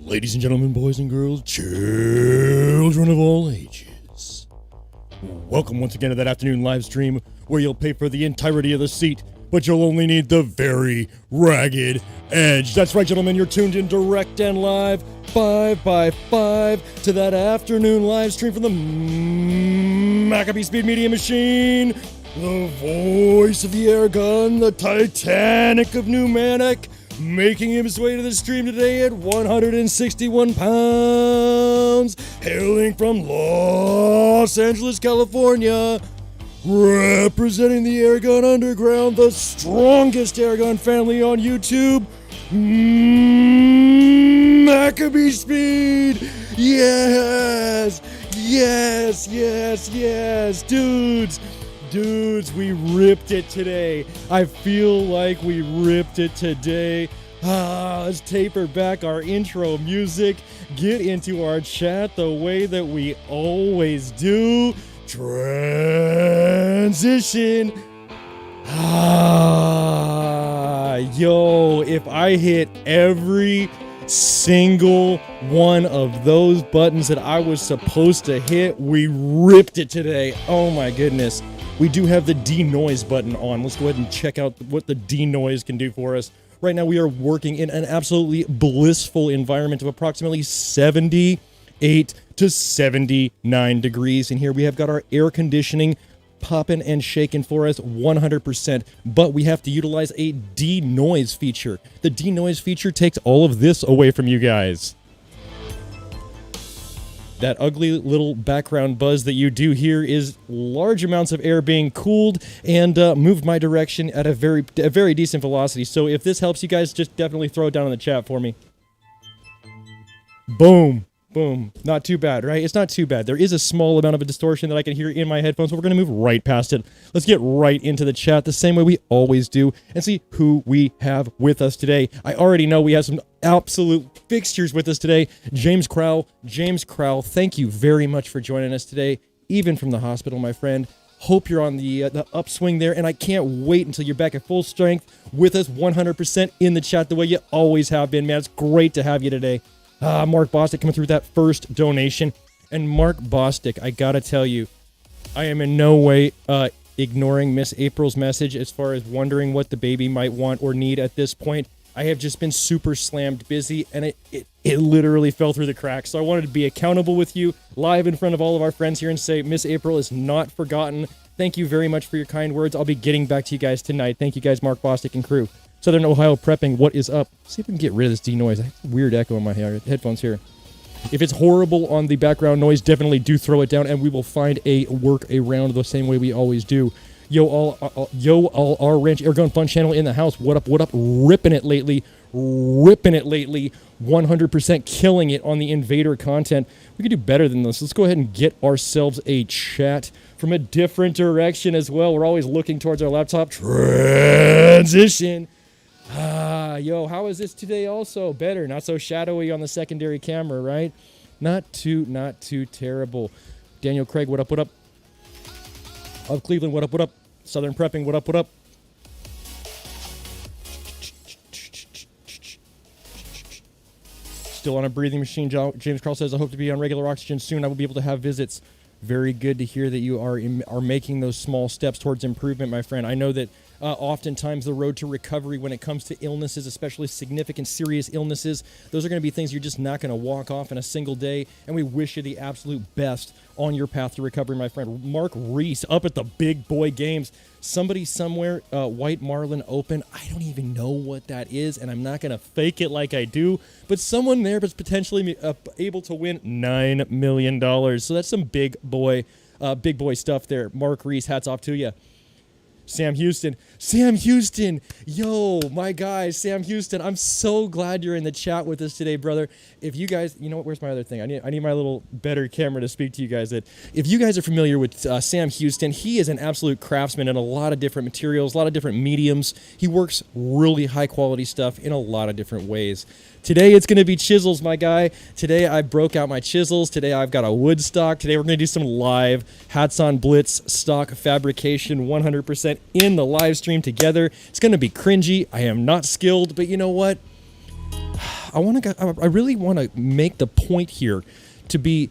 Ladies and gentlemen, boys and girls, children of all ages, welcome once again to that afternoon live stream where you'll pay for the entirety of the seat, but you'll only need the very ragged edge. That's right, gentlemen, you're tuned in direct and live, 5x5, to that afternoon live stream from the MACABESPEED Media Machine, the voice of the Airgun, the Titanic of pneumatic, making his way to the stream today at 161 pounds, hailing from Los Angeles, California, representing the Airgun Underground, the strongest Airgun family on YouTube, MACABESPEED. Yes, yes, yes, yes, dudes, we ripped it today. I feel like we ripped it today. Let's taper back our intro music, get into our chat the way that we always do. Transition. Yo, if I hit every single one of those buttons that I was supposed to hit, we ripped it today. Oh my goodness. We do have the denoise button on. Let's go ahead and check out what the denoise can do for us. Right now we are working in an absolutely blissful environment of approximately 78 to 79 degrees. And here we have got our air conditioning popping and shaking for us 100%. But we have to utilize a denoise feature. The denoise feature takes all of this away from you guys. That ugly little background buzz that you do hear is large amounts of air being cooled and moved my direction at a very decent velocity. So if this helps you guys, just definitely throw it down in the chat for me. Boom. Boom. Not too bad, right? It's not too bad. There is a small amount of a distortion that I can hear in my headphones, but we're going to move right past it. Let's get right into the chat the same way we always do and see who we have with us today. I already know we have some absolute fixtures with us today. James Crowell, thank you very much for joining us today, even from the hospital, my friend. Hope you're on the upswing there, and I can't wait until you're back at full strength with us 100% in the chat the way you always have been, man. It's great to have you today. Mark Bostic coming through with that first donation. And Mark Bostic, I gotta tell you, I am in no way ignoring Miss April's message as far as wondering what the baby might want or need at this point. I have just been super slammed busy, and it literally fell through the cracks. So I wanted to be accountable with you live in front of all of our friends here and say, Miss April is not forgotten. Thank you very much for your kind words. I'll be getting back to you guys tonight. Thank you guys, Mark Bostic and crew. Southern Ohio Prepping, what is up? See if we can get rid of this denoise. I have a weird echo in my headphones here. If it's horrible on the background noise, definitely do throw it down, and we will find a work around the same way we always do. Yo, all our Ranch Airgun Fun channel in the house. What up, what up? Ripping it lately. 100% killing it on the Invader content. We could do better than this. Let's go ahead and get ourselves a chat from a different direction as well. We're always looking towards our laptop. Transition. Yo, how is this today also? Better, not so shadowy on the secondary camera, right? Not too terrible. Daniel Craig, what up, what up? Of Cleveland, what up, what up? Southern Prepping, what up, what up? Still on a breathing machine, James Carl says, I hope to be on regular oxygen soon. I will be able to have visits. Very good to hear that you are making those small steps towards improvement, my friend. I know that oftentimes the road to recovery when it comes to illnesses, especially significant, serious illnesses, those are going to be things you're just not going to walk off in a single day, and we wish you the absolute best on your path to recovery, my friend. Mark Reese up at the Big Boy Games. Somebody somewhere, White Marlin Open. I don't even know what that is, and I'm not going to fake it like I do, but someone there is potentially able to win $9 million. So that's some big boy stuff there. Mark Reese, hats off to you. Sam Houston, yo, my guy, Sam Houston, I'm so glad you're in the chat with us today, brother. If you guys, you know what, where's my other thing? I need my little better camera to speak to you guys. That if you guys are familiar with Sam Houston, he is an absolute craftsman in a lot of different materials, a lot of different mediums. He works really high quality stuff in a lot of different ways. Today it's going to be chisels, my guy. Today I broke out my chisels. Today I've got a wood stock. Today we're going to do some live Hats on Blitz stock fabrication 100% in the live stream together. It's going to be cringy. I am not skilled, but you know what? I really want to make the point here to be,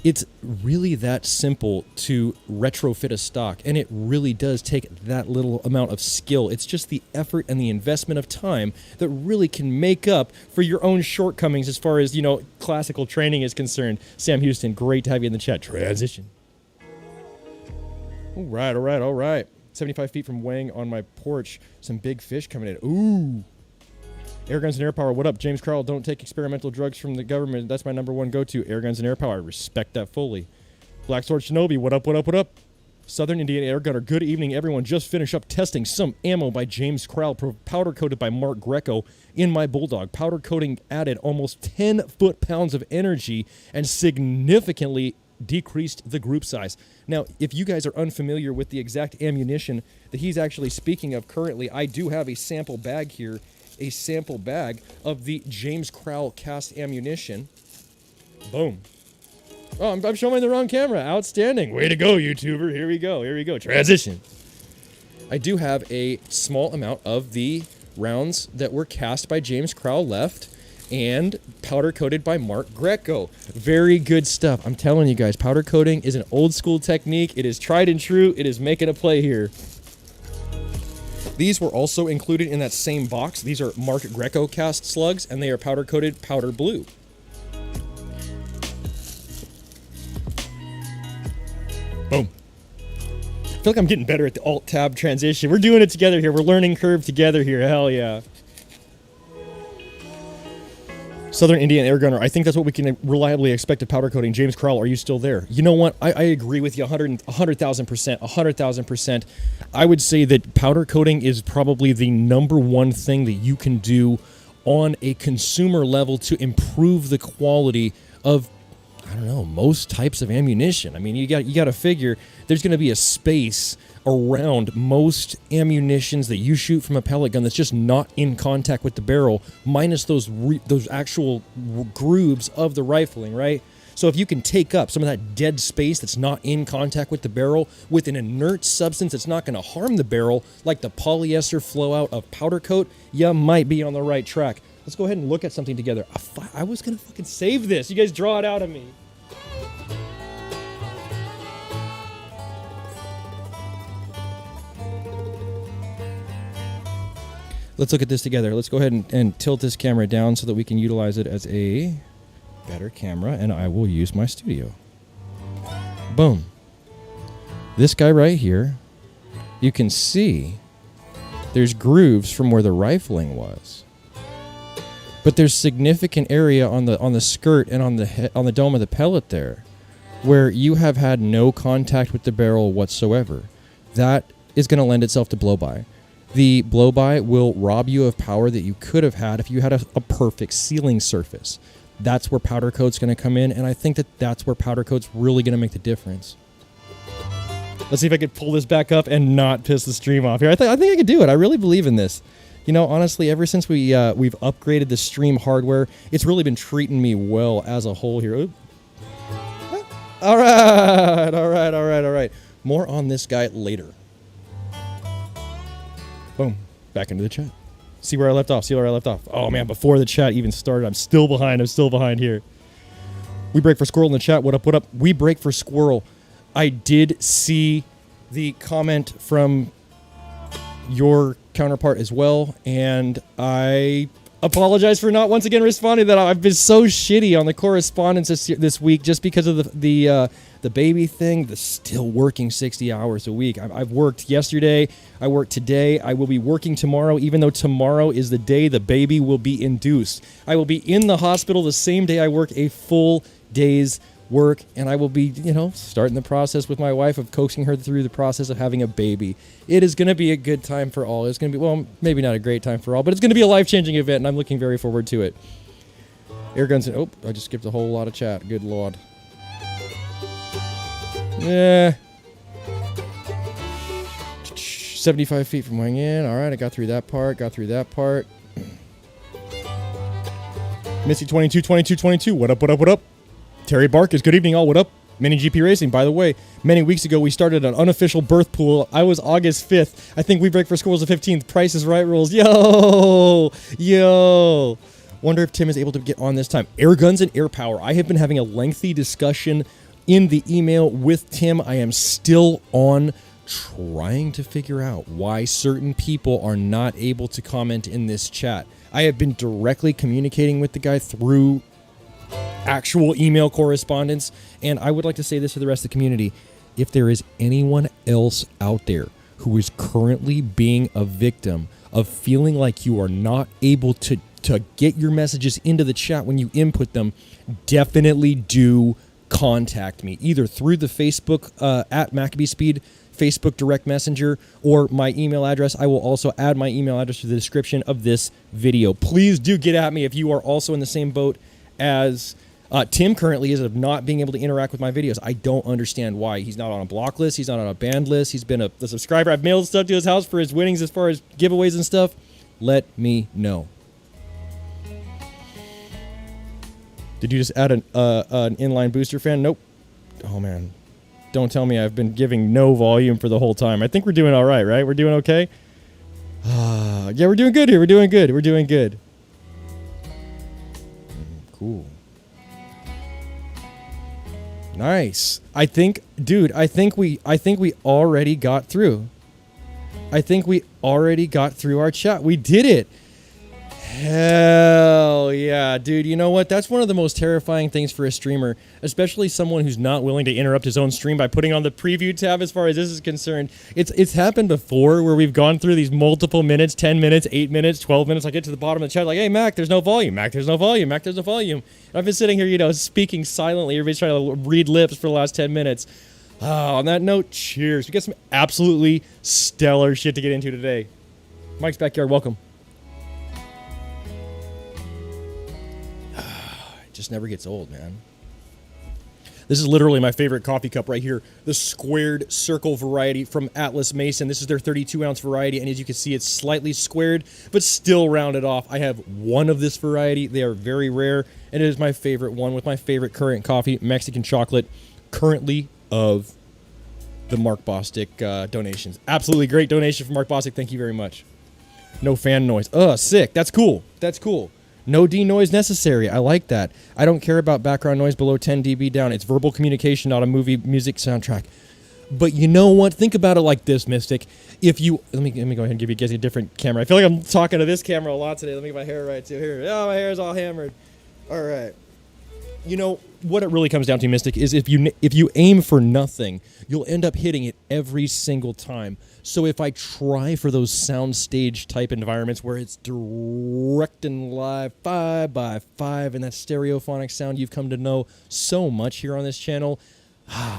it's really that simple to retrofit a stock, and it really does take that little amount of skill. It's just the effort and the investment of time that really can make up for your own shortcomings as far as, you know, classical training is concerned. Sam Houston, great to have you in the chat. Transition. All right. 75 feet from Wang on my porch. Some big fish coming in. Ooh. Airguns and Air Power, what up? James Crowell, don't take experimental drugs from the government. That's my #1 go-to. Airguns and Air Power, I respect that fully. Black Sword Shinobi, what up? Southern Indian Airgunner, good evening, everyone. Just finished up testing some ammo by James Crowell, powder-coated by Mark Greco in my Bulldog. Powder coating added almost 10 foot-pounds of energy and significantly decreased the group size. Now, if you guys are unfamiliar with the exact ammunition that he's actually speaking of currently, I do have a sample bag here. A sample bag of the James Crowell cast ammunition. Boom. Oh, I'm showing the wrong camera. Outstanding. Way to go, YouTuber. Here we go. Transition. I do have a small amount of the rounds that were cast by James Crowell left and powder coated by Mark Greco. Very good stuff. I'm telling you guys, powder coating is an old school technique. It is tried and true. It is making a play here. These were also included in that same box. These are Mark Greco cast slugs, and they are powder-coated powder blue. Boom. I feel like I'm getting better at the Alt-Tab transition. We're doing it together here. We're learning curve together here. Hell yeah. Southern Indian Airgunner, I think that's what we can reliably expect of powder coating. James Crowell, are you still there? You know what? I agree with you 100,000%. I would say that powder coating is probably the #1 thing that you can do on a consumer level to improve the quality of, I don't know, most types of ammunition. I mean, you got to figure there's going to be a space around most ammunitions that you shoot from a pellet gun that's just not in contact with the barrel, minus those actual grooves of the rifling, right? So if you can take up some of that dead space that's not in contact with the barrel with an inert substance that's not going to harm the barrel, like the polyester flow out of powder coat, you might be on the right track. Let's go ahead and look at something together. I was going to fucking save this. You guys draw it out of me. Let's look at this together. Let's go ahead and tilt this camera down so that we can utilize it as a better camera, and I will use my studio. Boom. This guy right here, you can see there's grooves from where the rifling was. But there's significant area on the skirt and on the dome of the pellet there where you have had no contact with the barrel whatsoever. That is going to lend itself to blow-by. The blow-by will rob you of power that you could have had if you had a perfect sealing surface. That's where powder coat's going to come in, and I think that's where powder coat's really going to make the difference. Let's see if I can pull this back up and not piss the stream off here. I think I can do it. I really believe in this. You know, honestly, ever since we've upgraded the stream hardware, it's really been treating me well as a whole here. Oop. All right. More on this guy later. Boom. Back into the chat. See where I left off. Oh, man, before the chat even started, I'm still behind here. We break for Squirrel in the chat. What up? We break for Squirrel. I did see the comment from your counterpart as well, and I apologize for not once again responding to that. I've been so shitty on the correspondence this week just because of the baby thing, the still working 60 hours a week. I've worked yesterday, I worked today, I will be working tomorrow, even though tomorrow is the day the baby will be induced. I will be in the hospital the same day I work a full day's work, and I will be, starting the process with my wife of coaxing her through the process of having a baby. It is going to be a good time for all. It's going to be, well, maybe not a great time for all, but it's going to be a life-changing event, and I'm looking very forward to it. Airguns and, oh, I just skipped a whole lot of chat. Good lord. Yeah. 75 feet from Wang In. All right, I got through that part. Missy 22, 22, 22. What up, what up, what up? Terry Barkis, good evening all. What up? Mini GP Racing, by the way, many weeks ago we started an unofficial birth pool. I was August 5th. I think we break for schools the 15th. Price is Right rules. Yo! Wonder if Tim is able to get on this time. Air guns and air power. I have been having a lengthy discussion in the email with Tim. I am still on trying to figure out why certain people are not able to comment in this chat. I have been directly communicating with the guy through actual email correspondence, and I would like to say this to the rest of the community. If there is anyone else out there who is currently being a victim of feeling like you are not able to get your messages into the chat when you input them, definitely do contact me, either through the Facebook at MACABESPEED Facebook direct messenger or my email address. I will also add my email address to the description of this video. Please do get at me if you are also in the same boat as Tim currently is, of not being able to interact with my videos. I don't understand why. He's not on a block list. He's not on a banned list. He's been a subscriber. I've mailed stuff to his house for his winnings as far as giveaways and stuff. Let me know. Did you just add an inline booster fan? Nope. Oh, man. Don't tell me I've been giving no volume for the whole time. I think we're doing all right, right? We're doing okay? Yeah, we're doing good here. We're doing good. We're doing good. Cool. Nice. I think we already got through. I think we already got through our chat. We did it. Hell yeah, dude. You know what? That's one of the most terrifying things for a streamer, especially someone who's not willing to interrupt his own stream by putting on the preview tab as far as this is concerned. It's happened before where we've gone through these multiple minutes, 10 minutes, 8 minutes, 12 minutes. I get to the bottom of the chat like, hey, Mac, there's no volume. Mac, there's no volume. Mac, there's no volume. And I've been sitting here, speaking silently. Everybody's trying to read lips for the last 10 minutes. On that note, cheers. We got some absolutely stellar shit to get into today. Mike's Backyard, welcome. Just never gets old, man. This is literally my favorite coffee cup right here, the squared circle variety from Atlas Mason. This is their 32-ounce variety, and as you can see, it's slightly squared, but still rounded off. I have one of this variety. They are very rare, and it is my favorite one with my favorite current coffee, Mexican chocolate, currently of the Mark Bostic donations. Absolutely great donation from Mark Bostic. Thank you very much. No fan noise. Sick. That's cool. That's cool. No denoise necessary. I like that. I don't care about background noise below 10 dB down. It's verbal communication, not a movie music soundtrack. But you know what? Think about it like this, Mystic. If you... Let me go ahead and give you guys a different camera. I feel like I'm talking to this camera a lot today. Let me get my hair right, too. Here. Oh, my hair is all hammered. All right. You know, what it really comes down to, Mystic, is if you aim for nothing, you'll end up hitting it every single time. So if I try for those soundstage type environments where it's direct and live 5 by 5 and that stereophonic sound you've come to know so much here on this channel,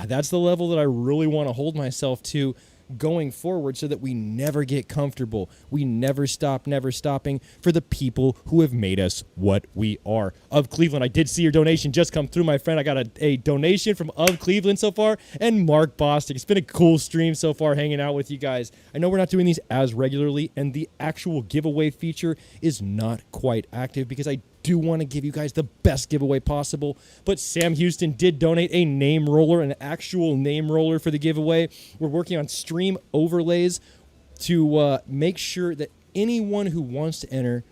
that's the level that I really want to hold myself to going forward so that we never get comfortable. We never stop, never stopping for the people who have made us what we are. Of Cleveland, I did see your donation just come through, my friend. I got a donation from Of Cleveland so far, and Mark Bostic. It's been a cool stream so far hanging out with you guys. I know we're not doing these as regularly, and the actual giveaway feature is not quite active because I do want to give you guys the best giveaway possible, but Sam Houston did donate a name roller, an actual name roller for the giveaway. We're working on stream overlays to make sure that anyone who wants to enter,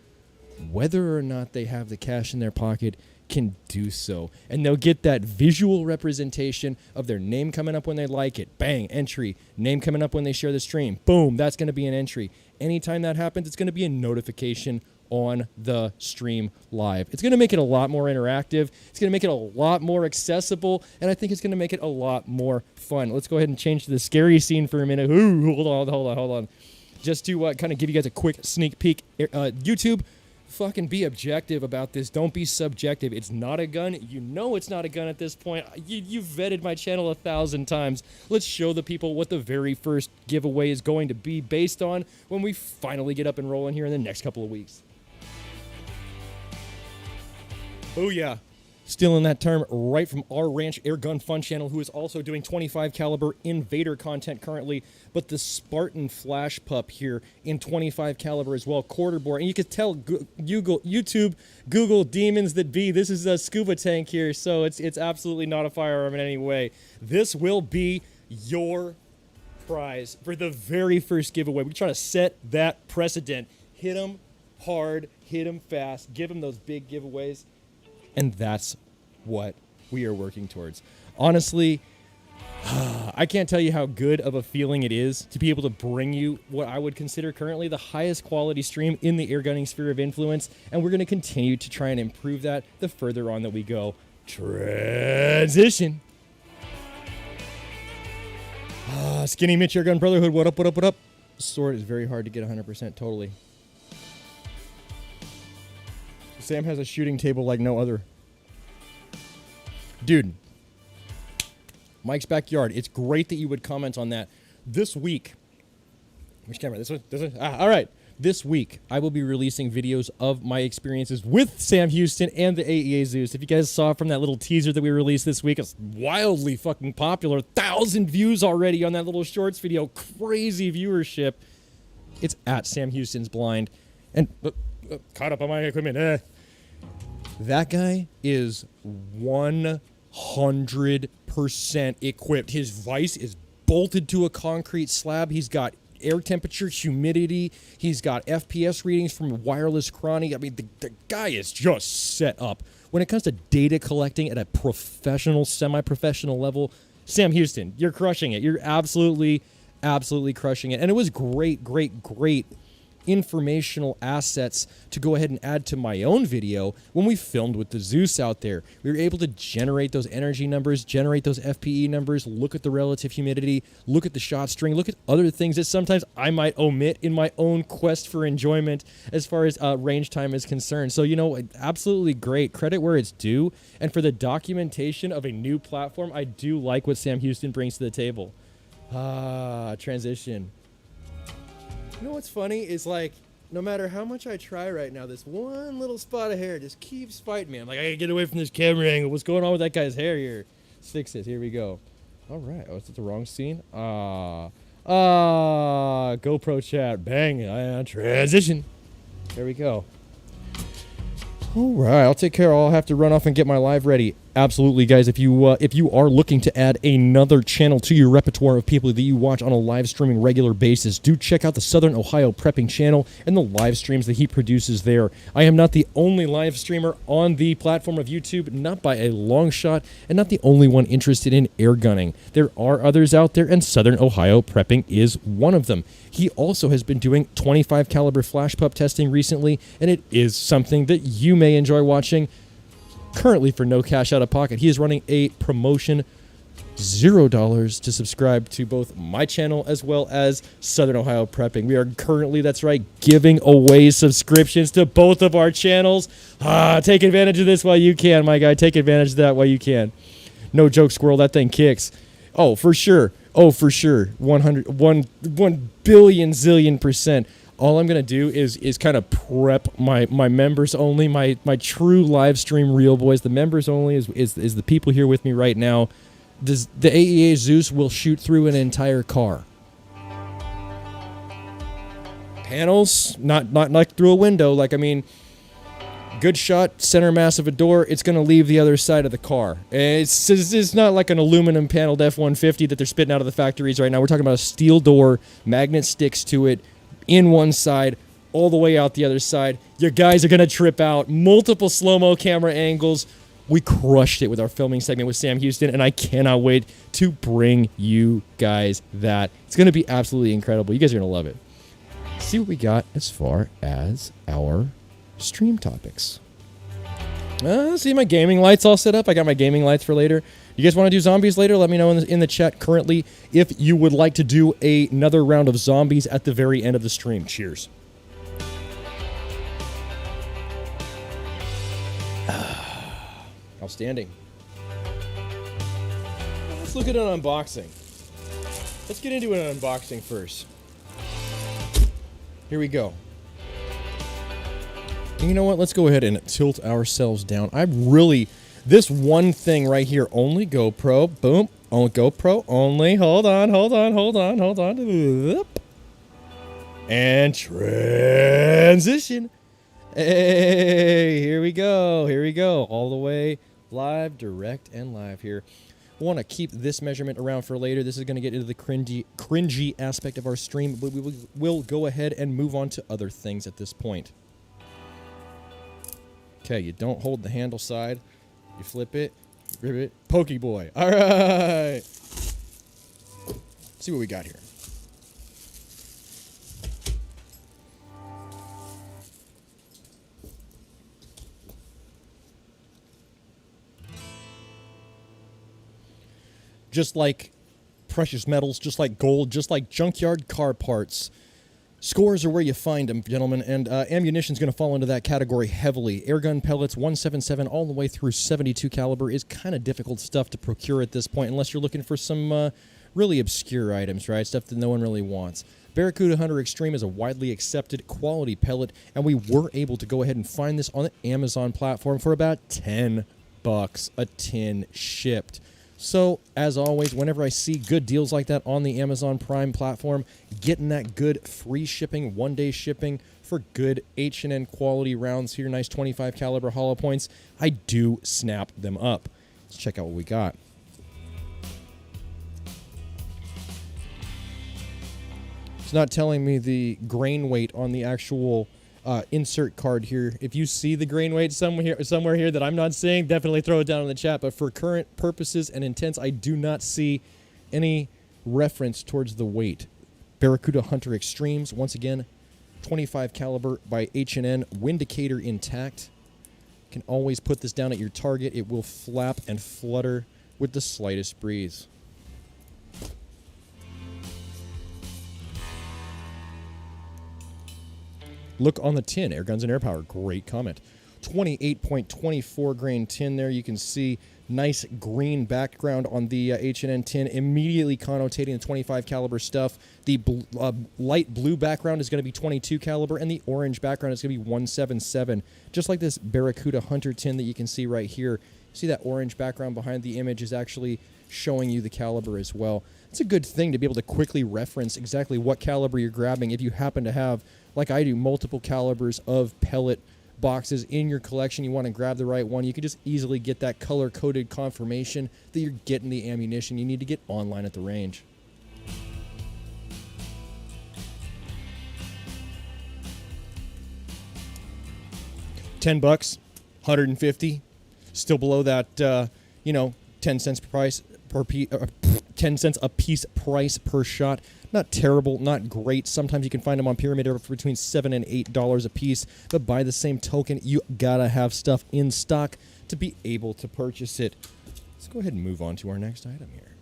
whether or not they have the cash in their pocket, can do so. And they'll get that visual representation of their name coming up when they like it. Bang, entry. Name coming up when they share the stream. Boom, that's going to be an entry. Anytime that happens, it's going to be a notification on the stream live. It's going to make it a lot more interactive. It's going to make it a lot more accessible, and I think it's going to make it a lot more fun. Let's go ahead and change to the scary scene for a minute. Ooh, hold on. Just to kind of give you guys a quick sneak peek. YouTube, fucking be objective about this. Don't be subjective. It's not a gun. You know it's not a gun at this point. You've vetted my channel 1,000 times. Let's show the people what the very first giveaway is going to be based on when we finally get up and rolling here in the next couple of weeks. Oh yeah. Stealing that term right from our Ranch Airgun Fun channel, who is also doing 25 caliber Invader content currently, but the Spartan Flash Pup here in 25 caliber as well, quarter bore. And you could tell Google demons that be. This is a scuba tank here, so it's absolutely not a firearm in any way. This will be your prize for the very first giveaway. We're trying to set that precedent. Hit them hard, hit them fast, give them those big giveaways. And that's what we are working towards. Honestly, I can't tell you how good of a feeling it is to be able to bring you what I would consider currently the highest quality stream in the airgunning sphere of influence. And we're going to continue to try and improve that the further on that we go. Transition. Skinny Mitch Airgun Brotherhood, what up, what up, what up? Sword is very hard to get 100% totally. Sam has a shooting table like no other. Dude, Mike's Backyard. It's great that you would comment on that. This week, which camera? This one? This one? All right. This week, I will be releasing videos of my experiences with Sam Houston and the AEA Zeus. If you guys saw from that little teaser that we released this week, it's wildly fucking popular. 1,000 views already on that little shorts video. Crazy viewership. It's at Sam Houston's Blind. And caught up on my equipment. That guy is 100% equipped. His vise is bolted to a concrete slab. He's got air temperature, humidity. He's got FPS readings from wireless chrony. I mean, the guy is just set up. When it comes to data collecting at a professional, semi-professional level, Sam Houston, you're crushing it. You're absolutely crushing it. And it was great informational assets to go ahead and add to my own video when we filmed with the Zeus out there. We were able to generate those energy numbers, generate those FPE numbers, look at the relative humidity, look at the shot string, look at other things that sometimes I might omit in my own quest for enjoyment as far as range time is concerned. So, you know, absolutely great. Credit where it's due. And for the documentation of a new platform, I do like what Sam Houston brings to the table. Transition. You know what's funny is, like, no matter how much I try right now, this one little spot of hair just keeps fighting me. I'm like, I gotta get away from this camera angle. What's going on with that guy's hair here? Let's fix it. Here we go. All right. Oh, is it the wrong scene? GoPro chat. Bang. Transition. There we go. All right. I'll take care. I'll have to run off and get my live ready. Absolutely, guys. If you are looking to add another channel to your repertoire of people that you watch on a live streaming regular basis, do check out the Southern Ohio Prepping channel and the live streams that he produces there. I am not the only live streamer on the platform of YouTube, not by a long shot, and not the only one interested in air gunning. There are others out there, and Southern Ohio Prepping is one of them. He also has been doing 25 caliber flash pup testing recently, and it is something that you may enjoy watching. Currently, for no cash out of pocket, he is running a promotion, $0 to subscribe to both my channel as well as Southern Ohio Prepping. We are currently, that's right, giving away subscriptions to both of our channels. Take advantage of this while you can, my guy. Take advantage of that while you can. No joke, Squirrel. That thing kicks. Oh, for sure. 1 billion zillion %. All I'm going to do is kind of prep my members only, my true live stream real boys. The members only is the people here with me right now. The AEA Zeus will shoot through an entire car. Panels, not like through a window. Like, I mean, good shot, center mass of a door, it's going to leave the other side of the car. It's not like an aluminum paneled F-150 that they're spitting out of the factories right now. We're talking about a steel door, magnet sticks to it, in one side, all the way out the other side. Your guys are going to trip out. Multiple slow-mo camera angles. We crushed it with our filming segment with Sam Houston, and I cannot wait to bring you guys that. It's going to be absolutely incredible. You guys are going to love it. See what we got as far as our stream topics. See my gaming lights all set up. I got my gaming lights for later. You guys want to do zombies later? Let me know in the chat currently if you would like to do another round of zombies at the very end of the stream. Cheers. Outstanding. Let's look at an unboxing. Let's get into an unboxing first. Here we go. And you know what? Let's go ahead and tilt ourselves down. This one thing right here, only GoPro, boom, on GoPro only. Hold on. And transition. Hey, here we go. All the way live, direct, and live here. I want to keep this measurement around for later. This is going to get into the cringy aspect of our stream, but we will go ahead and move on to other things at this point. Okay, you don't hold the handle side. You flip it, grip it, pokey boy. All right. Let's see what we got here. Just like precious metals, just like gold, just like junkyard car parts, scores are where you find them, gentlemen, and ammunition is going to fall into that category heavily. Airgun pellets, 177 all the way through 72 caliber is kind of difficult stuff to procure at this point, unless you're looking for some really obscure items, right? Stuff that no one really wants. Barracuda Hunter Extreme is a widely accepted quality pellet, and we were able to go ahead and find this on the Amazon platform for about $10 a tin shipped. So, as always, whenever I see good deals like that on the Amazon Prime platform, getting that good free shipping, one-day shipping for good H&N quality rounds here, nice 25 caliber hollow points, I do snap them up. Let's check out what we got. It's not telling me the grain weight on the actual insert card here. If you see the grain weight somewhere here that I'm not seeing, definitely throw it down in the chat. But for current purposes and intents, I do not see any reference towards the weight. Barracuda Hunter Extremes, once again, 25 caliber by H&N, windicator intact. Can always put this down at your target. It will flap and flutter with the slightest breeze. Look on the tin, Air Guns and Air Power, great comment. 28.24 grain tin there. You can see nice green background on the H&N tin, immediately connotating the 25 caliber stuff. The light blue background is going to be 22 caliber, and the orange background is going to be 177. Just like this Barracuda Hunter tin that you can see right here. See that orange background behind the image is actually showing you the caliber as well. It's a good thing to be able to quickly reference exactly what caliber you're grabbing if you happen to have, like I do, multiple calibers of pellet boxes in your collection. You want to grab the right one. You can just easily get that color-coded confirmation that you're getting the ammunition you need to get online at the range. $10, 150, still below that, 10 cents price per 10 cents a piece price per shot. Not terrible, not great. Sometimes you can find them on Pyramid for between $7 and $8 a piece. But by the same token, you gotta have stuff in stock to be able to purchase it. Let's go ahead and move on to our next item here.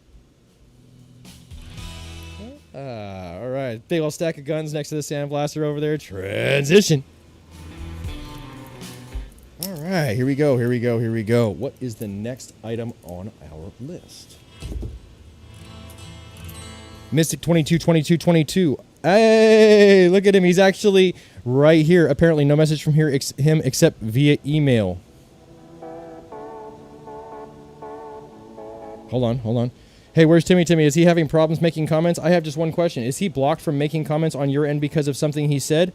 All right, big old stack of guns next to the sandblaster over there. Transition. All right, here we go. What is the next item on our list? Mystic 222222. Hey, look at him. He's actually right here. Apparently no message from him except via email. Hold on. Hey, where's Timmy? Is he having problems making comments? I have just one question. Is he blocked from making comments on your end because of something he said?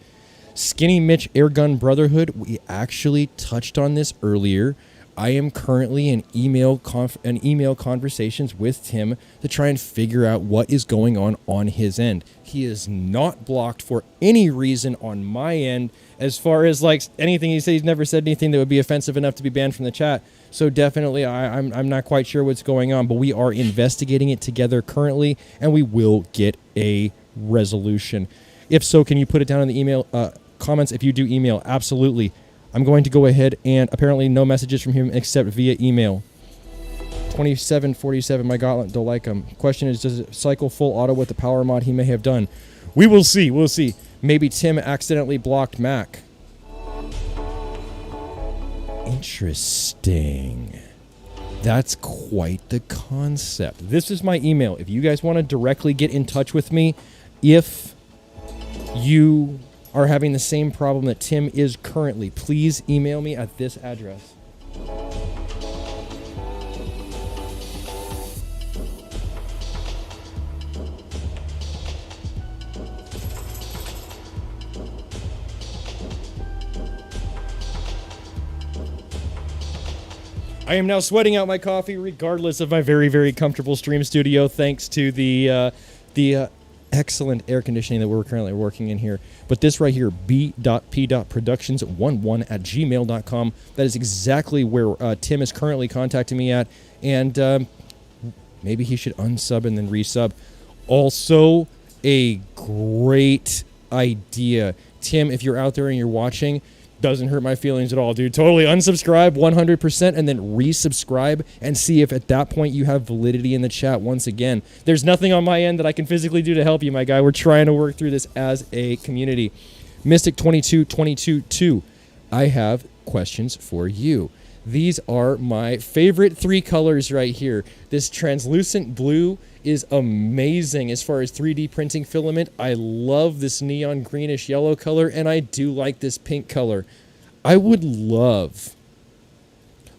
Skinny Mitch Airgun Brotherhood, we actually touched on this earlier. I am currently in email conversations with Tim to try and figure out what is going on his end. He is not blocked for any reason on my end. As far as like anything he says, he's never said anything that would be offensive enough to be banned from the chat. So definitely, I'm not quite sure what's going on, but we are investigating it together currently, and we will get a resolution. If so, can you put it down in the email comments if you do email? Absolutely. I'm going to go ahead and apparently no messages from him except via email. 2747, my gauntlet, don't like him. Question is, does it cycle full auto with the power mod he may have done? We will see. We'll see. Maybe Tim accidentally blocked Mac. Interesting. That's quite the concept. This is my email. If you guys want to directly get in touch with me, if you are having the same problem that Tim is currently, please email me at this address. I am now sweating out my coffee regardless of my very, very comfortable stream studio thanks to the excellent air conditioning that we're currently working in here. But this right here, b.p.productions11@gmail.com, that is exactly where Tim is currently contacting me at. And maybe he should unsub and then resub. Also, a great idea. Tim, if you're out there and you're watching, doesn't hurt my feelings at all, dude. Totally unsubscribe 100% and then resubscribe and see if at that point you have validity in the chat once again. There's nothing on my end that I can physically do to help you, my guy. We're trying to work through this as a community. Mystic22222, I have questions for you. These are my favorite 3 colors right here. This translucent blue is amazing as far as 3D printing filament. I love this neon greenish yellow color, and I do like this pink color. I would love,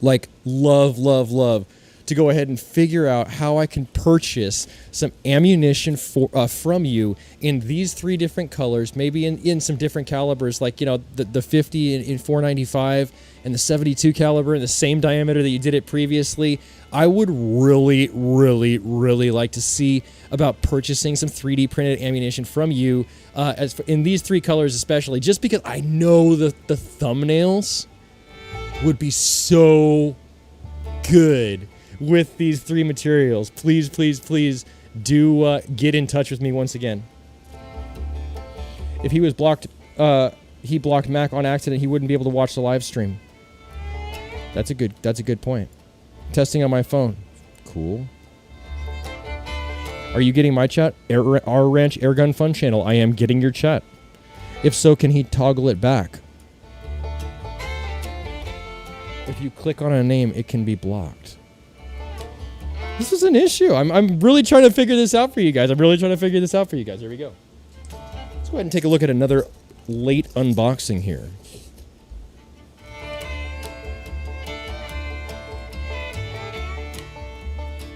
love to go ahead and figure out how I can purchase some ammunition from you in these 3 different colors, maybe in some different calibers, like, you know, the 50 in 495 and the 72 caliber in the same diameter that you did it previously. I would really like to see about purchasing some 3D printed ammunition from you in these 3 colors especially, just because I know the thumbnails would be so good with these 3 materials. Please do get in touch with me once again. If he was blocked, he blocked Mac on accident, he wouldn't be able to watch the live stream. That's a good point. Testing on my phone. Cool. Are you getting my chat? Our Ranch Airgun Fun channel. I am getting your chat. If so, can he toggle it back? If you click on a name, it can be blocked. This is an issue. I'm really trying to figure this out for you guys. Here we go. Let's go ahead and take a look at another late unboxing here.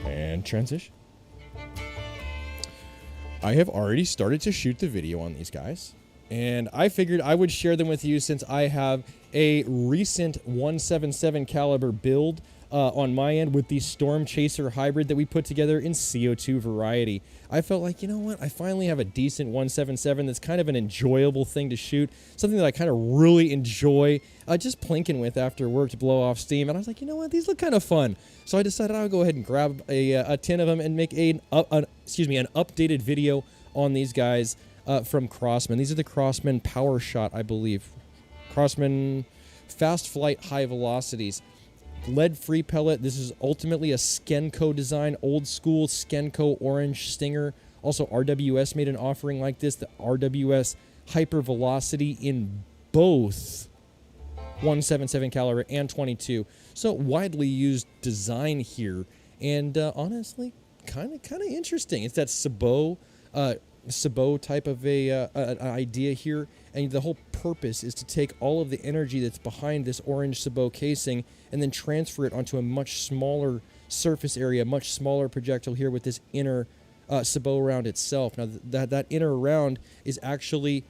And transition. I have already started to shoot the video on these guys, and I figured I would share them with you since I have a recent 177 caliber build on my end with the Storm Chaser hybrid that we put together in CO2 variety. I felt like, you know what, I finally have a decent 177 that's kind of an enjoyable thing to shoot, something that I kind of really enjoy just plinking with after work to blow off steam. And I was like, you know what, these look kind of fun. So I decided I'll go ahead and grab a 10 of them and make an updated video on these guys from Crossman. These are the Crossman Power Shot, I believe. Crossman Fast Flight High Velocities. Lead-free pellet. This is ultimately a Skenco design, old school Skenco orange stinger. Also, RWS made an offering like this, the RWS Hyper Velocity in both 177 caliber and 22. So widely used design here, and honestly, kind of interesting. It's that sabot type of an idea here, and the whole purpose is to take all of the energy that's behind this orange sabot casing and then transfer it onto a much smaller surface area, much smaller projectile here with this inner sabot round itself. Now that inner round is actually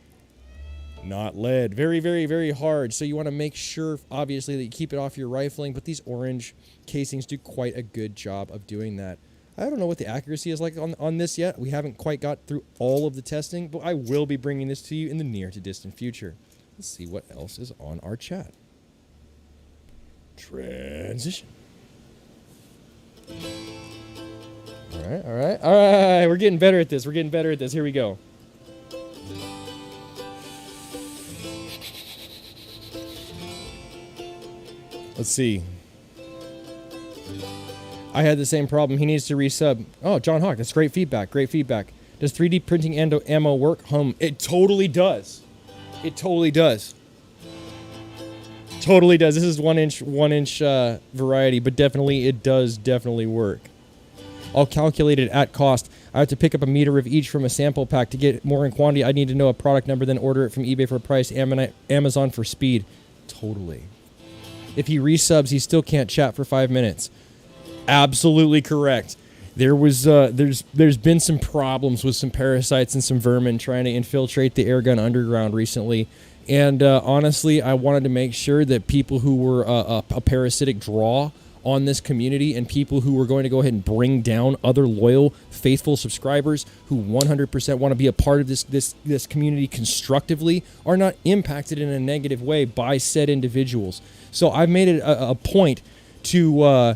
not lead. Very hard. So you want to make sure, obviously, that you keep it off your rifling, but these orange casings do quite a good job of doing that. I don't know what the accuracy is like on this yet. We haven't quite got through all of the testing, but I will be bringing this to you in the near to distant future. Let's see what else is on our chat. Transition. All right. We're getting better at this. Here we go. Let's see. I had the same problem. He needs to resub. Oh, John Hawk, that's great feedback. Does 3D printing ammo work? It totally does. This is one inch variety, but it does work. I'll calculate it at cost. I have to pick up a meter of each from a sample pack. To get more in quantity, I need to know a product number, then order it from eBay for a price, Amazon for speed. Totally. If he resubs, he still can't chat for 5 minutes. Absolutely correct. There's been some problems with some parasites and some vermin trying to infiltrate the Airgun underground recently, and honestly, I wanted to make sure that people who were a parasitic draw on this community and people who are going to go ahead and bring down other loyal, faithful subscribers who 100% want to be a part of this community constructively are not impacted in a negative way by said individuals. So I've made it a point to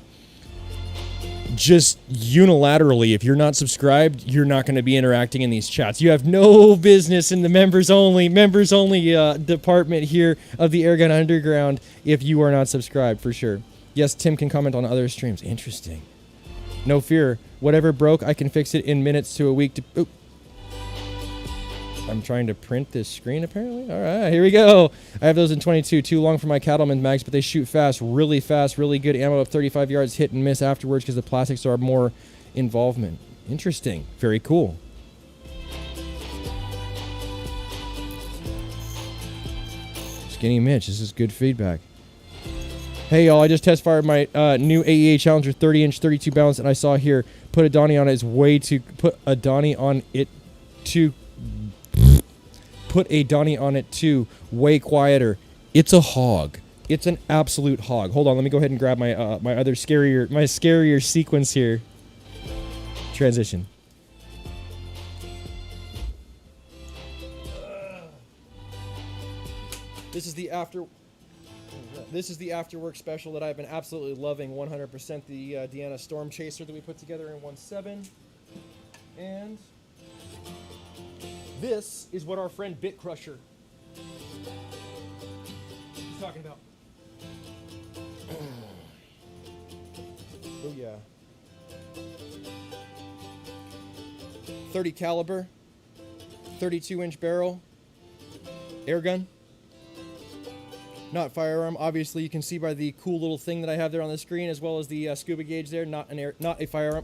just unilaterally, if you're not subscribed, you're not going to be interacting in these chats. You have no business in the members only department here of the Airgun Underground if you are not subscribed, for sure. Yes, Tim can comment on other streams. Interesting. No fear. Whatever broke, I can fix it in minutes to a week to... Oop. I'm trying to print this screen, apparently. All right, here we go. I have those in 22. Too long for my Cattleman mags, but they shoot fast, really good ammo up 35 yards, hit and miss afterwards because the plastics are more involvement. Interesting. Very cool. Skinny Mitch, this is good feedback. Hey, y'all, I just test fired my new AEA Challenger 30-inch, 32 balance, and I saw here, put a Donnie on it is way too... Put a Donnie on it too... Put a Donnie on it too, way quieter. It's a hog. It's an absolute hog. Hold on, let me go ahead and grab my my scarier sequence here. Transition. This is the afterwork special that I've been absolutely loving 100%. The Deanna Storm Chaser that we put together in 1.7, and this is what our friend Bit Crusher is talking about. Oh yeah. 30 caliber, 32-inch barrel, airgun. Not firearm. Obviously, you can see by the cool little thing that I have there on the screen, as well as the scuba gauge there. Not a firearm.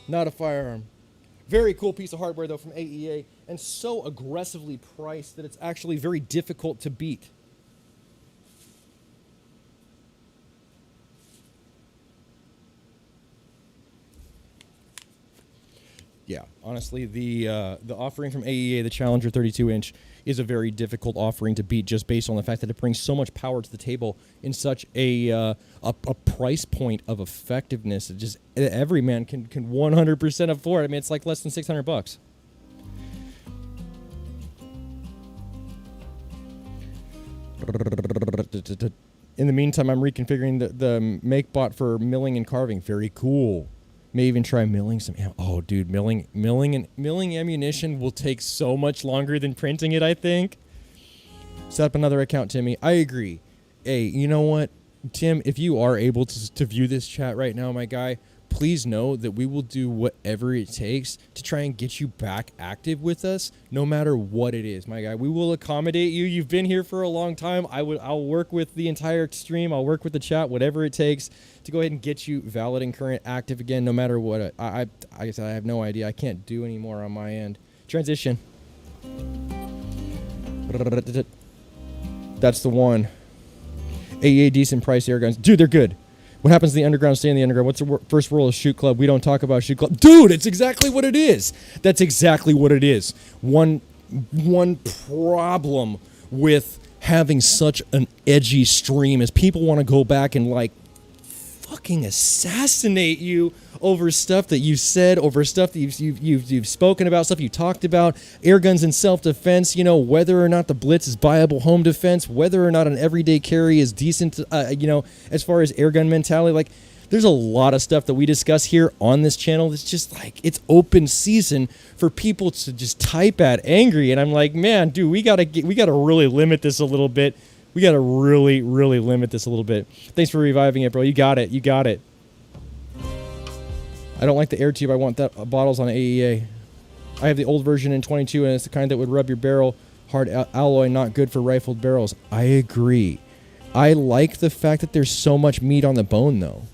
Not a firearm. Very cool piece of hardware, though, from AEA, and so aggressively priced that it's actually very difficult to beat. Yeah, honestly, the offering from AEA, the Challenger 32-inch, is a very difficult offering to beat, just based on the fact that it brings so much power to the table in such a price point of effectiveness that just every man can 100% afford. I mean, it's like less than $600. In the meantime, I'm reconfiguring the MakeBot for milling and carving. Very cool. May even try milling some ammo. Oh, dude, milling ammunition will take so much longer than printing it, I think. Set up another account, Timmy. I agree. Hey, you know what, Tim? If you are able to view this chat right now, my guy, please know that we will do whatever it takes to try and get you back active with us, no matter what it is, my guy. We will accommodate you. You've been here for a long time. I'll work with the entire stream. I'll work with the chat, whatever it takes to go ahead and get you valid and current active again, no matter what. I guess I have no idea. I can't do any more on my end. Transition. That's the one. AEA decent price airguns. Dude, they're good. What happens to the underground? Stay in the underground. What's the first rule of Shoot Club? We don't talk about Shoot Club. Dude, it's exactly what it is. That's exactly what it is. One problem with having such an edgy stream is people want to go back and like fucking assassinate you over stuff that you said, over stuff that you've spoken about, stuff you talked about, air guns in self-defense, you know, whether or not the BLITZ is viable home defense, whether or not an everyday carry is decent, you know, as far as air gun mentality. Like, there's a lot of stuff that we discuss here on this channel that's just like, it's open season for people to just type at angry, and I'm like, man, dude, we gotta really limit this a little bit. We gotta really limit this a little bit. Thanks for reviving it, bro. You got it. I don't like the air tube. I want that bottles on AEA. I have the old version in 22, and it's the kind that would rub your barrel. Hard alloy, not good for rifled barrels. I agree. I like the fact that there's so much meat on the bone, though.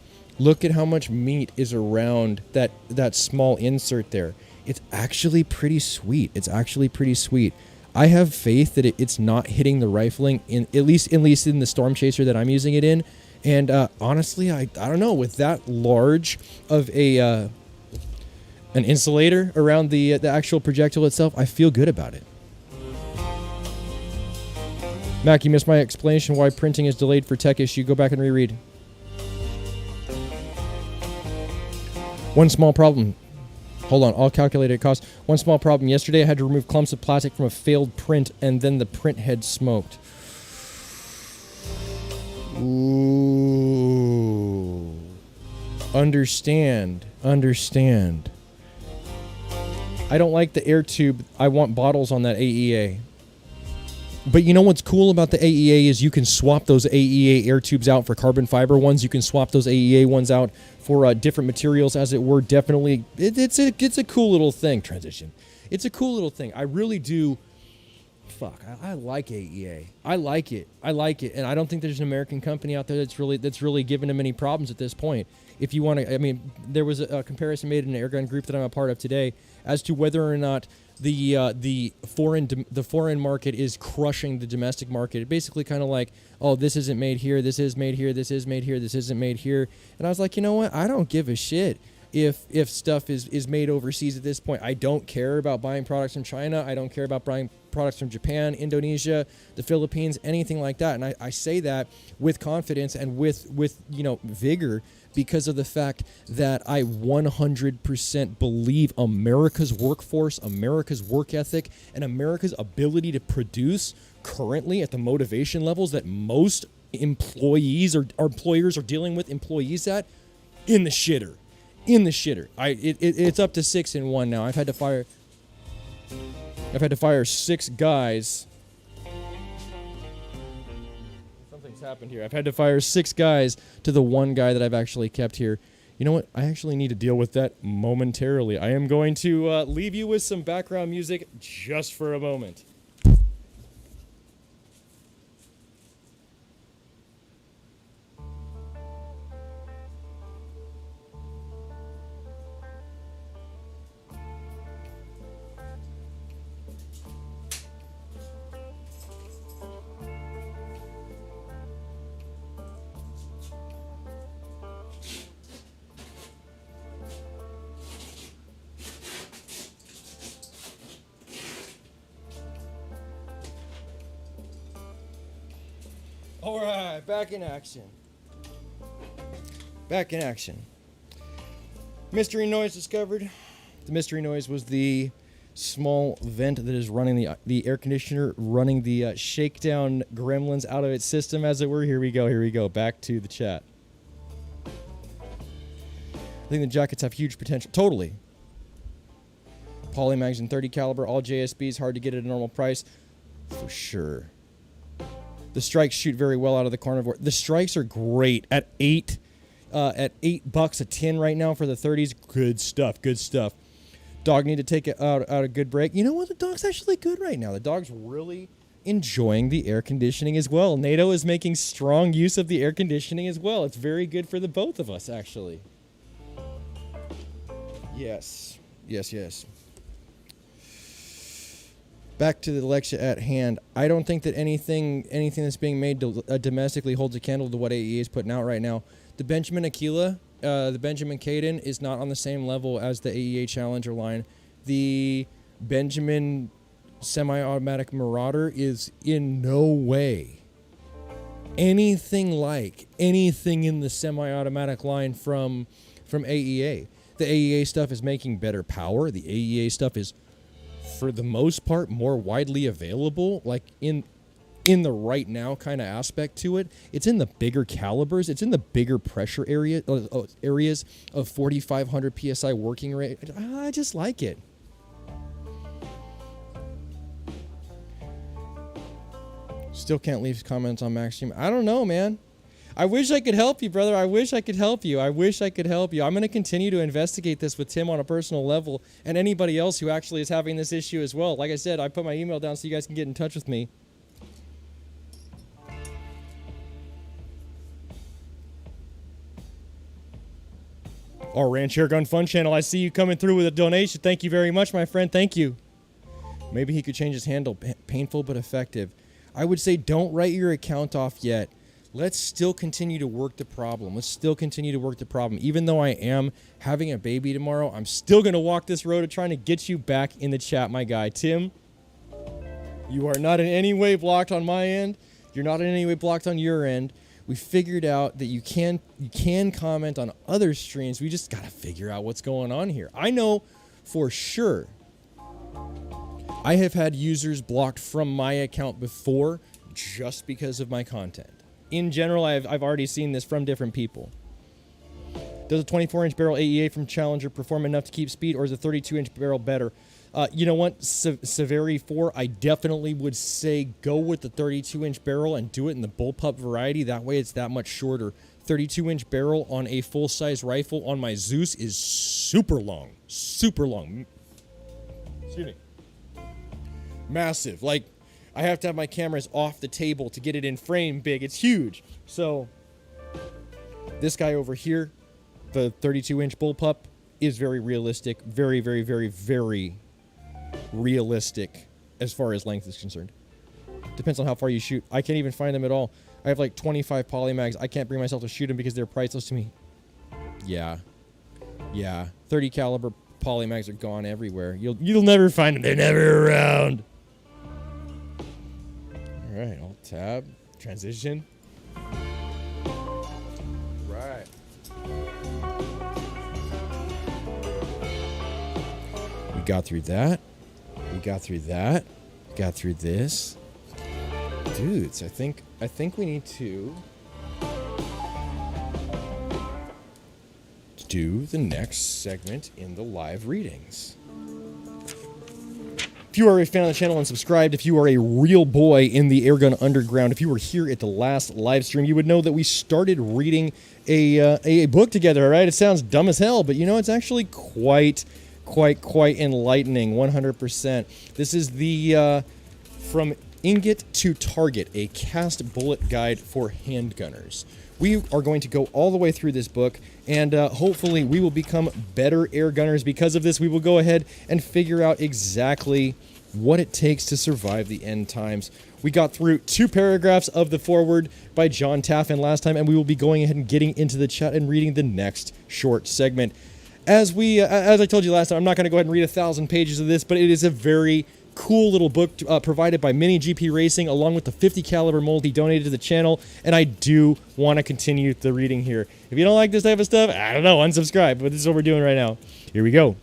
Look at how much meat is around that small insert there. It's actually pretty sweet. I have faith that it's not hitting the rifling, at least in the Storm Chaser that I'm using it in. And honestly, I don't know, with that large of an insulator around the actual projectile itself, I feel good about it. Mac, you missed my explanation why printing is delayed for tech issue. Go back and reread. One small problem. Hold on, I'll calculate it cost. One small problem. Yesterday I had to remove clumps of plastic from a failed print and then the print head smoked. Ooh. Understand. I don't like the air tube. I want bottles on that AEA. But you know what's cool about the AEA is you can swap those AEA air tubes out for carbon fiber ones. You can swap those AEA ones out for different materials, as it were. Definitely, it's a cool little thing. Transition. It's a cool little thing. I really do. Fuck, I like AEA. I like it, and I don't think there's an American company out there that's really giving them any problems at this point. If you want to, I mean, there was a comparison made in an Airgun group that I'm a part of today as to whether or not the foreign market is crushing the domestic market. It basically kind of like, oh, this isn't made here, this is made here, this is made here, this isn't made here. And I was like, you know what? I don't give a shit if stuff is made overseas at this point. I don't care about buying products from China. I don't care about buying products from Japan, Indonesia, the Philippines, anything like that. And I say that with confidence and with vigor, because of the fact that I 100% believe America's workforce, America's work ethic, and America's ability to produce currently at the motivation levels that most employees or employers are dealing with employees at, in the shitter. It's up to 6-1 now. I've had to fire 6 guys. Something's happened here. I've had to fire 6 guys to the 1 guy that I've actually kept here. You know what? I actually need to deal with that momentarily. I am going to leave you with some background music just for a moment. All right, back in action. Mystery noise discovered. The mystery noise was the small vent that is running the air conditioner, running the shakedown gremlins out of its system, as it were. Here we go. Back to the chat. I think the jackets have huge potential. Totally. Polymags and 30 caliber, all JSBs, hard to get at a normal price. For sure. The strikes shoot very well out of the carnivore. The strikes are great at $8 a tin right now for the 30s. Good stuff. Dog need to take it out a good break. You know what? The dog's actually good right now. The dog's really enjoying the air conditioning as well. NATO is making strong use of the air conditioning as well. It's very good for the both of us, actually. Yes. Back to the lecture at hand. I don't think that anything that's being made domestically holds a candle to what AE is putting out right now. The Benjamin Aquila, the Benjamin Caden is not on the same level as the AEA Challenger line. The Benjamin semi-automatic Marauder is in no way anything like anything in the semi-automatic line from AEA. The AEA stuff is making better power. The AEA stuff is, for the most part, more widely available, like in the right now kind of aspect to it. It's in the bigger calibers. It's in the bigger pressure areas of 4,500 PSI working rate. I just like it. Still can't leave comments on Maxstream. I don't know, man. I wish I could help you, brother. I wish I could help you. I'm going to continue to investigate this with Tim on a personal level and anybody else who actually is having this issue as well. Like I said, I put my email down so you guys can get in touch with me. Our Ranch Airgun Fun Channel, I see you coming through with a donation. Thank you very much, my friend. Thank you. Maybe he could change his handle. Painful but effective. I would say don't write your account off yet. Let's still continue to work the problem. Even though I am having a baby tomorrow, I'm still going to walk this road of trying to get you back in the chat, my guy. Tim, you are not in any way blocked on my end. You're not in any way blocked on your end. We figured out that you can comment on other streams. We just got to figure out what's going on here. I know for sure I have had users blocked from my account before just because of my content. In general, I've already seen this from different people. Does a 24-inch barrel AEA from Challenger perform enough to keep speed, or is a 32-inch barrel better? You know what, Severi 4, I definitely would say go with the 32-inch barrel and do it in the bullpup variety. That way it's that much shorter. 32-inch barrel on a full-size rifle on my Zeus is super long. Super long. Excuse me. Massive. Like, I have to have my cameras off the table to get it in frame big. It's huge. So, this guy over here, the 32-inch bullpup, is very realistic. Very, very, very, very realistic as far as length is concerned. Depends on how far you shoot. I can't even find them at all. I have like 25 polymags. I can't bring myself to shoot them because they're priceless to me. Yeah. 30 caliber polymags are gone everywhere. You'll never find them. They're never around. All right, Alt tab, transition. Right. We got through that. We got through that. Got through this. Dudes, I think we need to do the next segment in the live readings. If you are a fan of the channel and subscribed, if you are a real boy in the Airgun Underground, if you were here at the last live stream, you would know that we started reading a book together, right? It sounds dumb as hell, but you know, it's actually quite enlightening, 100%. This is the From Ingot to Target, a cast bullet guide for handgunners. We are going to go all the way through this book, and hopefully we will become better air gunners because of this. We will go ahead and figure out exactly what it takes to survive the end times. We got through 2 paragraphs of the foreword by John Taffin last time, and we will be going ahead and getting into the chat and reading the next short segment. As I told you last time, I'm not going to go ahead and read 1,000 pages of this, but it is a very cool little book provided by Mini GP Racing, along with the 50 caliber mold he donated to the channel, and I do want to continue the reading here. If you don't like this type of stuff, I don't know, unsubscribe, but this is what we're doing right now. Here we go.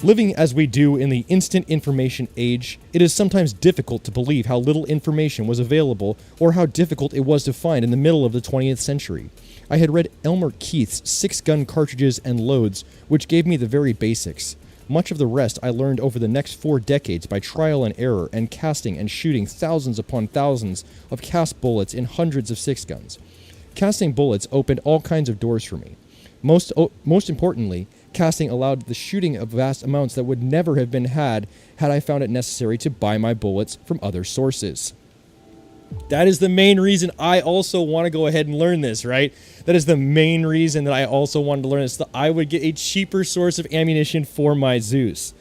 Living as we do in the instant information age, it is sometimes difficult to believe how little information was available or how difficult it was to find in the middle of the 20th century. I had read Elmer Keith's 6-gun cartridges and loads, which gave me the very basics. Much of the rest I learned over the next 4 decades by trial and error and casting and shooting thousands upon thousands of cast bullets in hundreds of 6-guns. Casting bullets opened all kinds of doors for me. Most importantly, casting allowed the shooting of vast amounts that would never have been had I found it necessary to buy my bullets from other sources. That is the main reason I also want to go ahead and learn this, right? That is the main reason that I also wanted to learn this, that I would get a cheaper source of ammunition for my Zeus.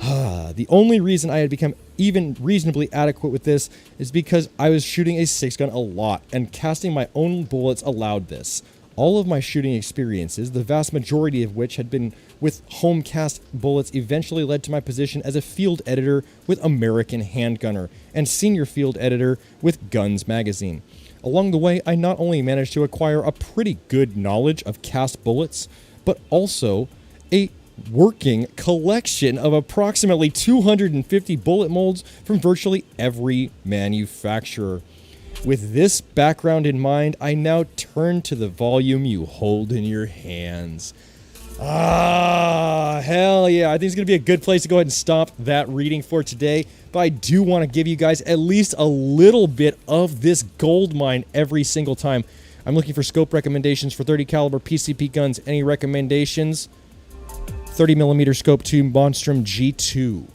The only reason I had become even reasonably adequate with this is because I was shooting a 6-gun a lot, and casting my own bullets allowed this. All of my shooting experiences, the vast majority of which had been with home cast bullets, eventually led to my position as a field editor with American Handgunner and senior field editor with Guns Magazine. Along the way, I not only managed to acquire a pretty good knowledge of cast bullets, but also a working collection of approximately 250 bullet molds from virtually every manufacturer. With this background in mind, I now turn to the volume you hold in your hands. Ah, hell yeah. I think it's going to be a good place to go ahead and stop that reading for today. But I do want to give you guys at least a little bit of this gold mine every single time. I'm looking for scope recommendations for 30 caliber PCP guns. Any recommendations? 30mm scope to Monstrum G2.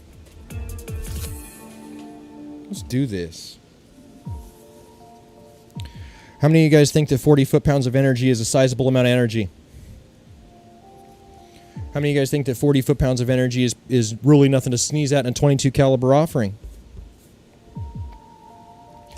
Let's do this. How many of you guys think that 40 foot-pounds of energy is a sizable amount of energy? How many of you guys think that 40 foot-pounds of energy is really nothing to sneeze at in a 22 caliber offering?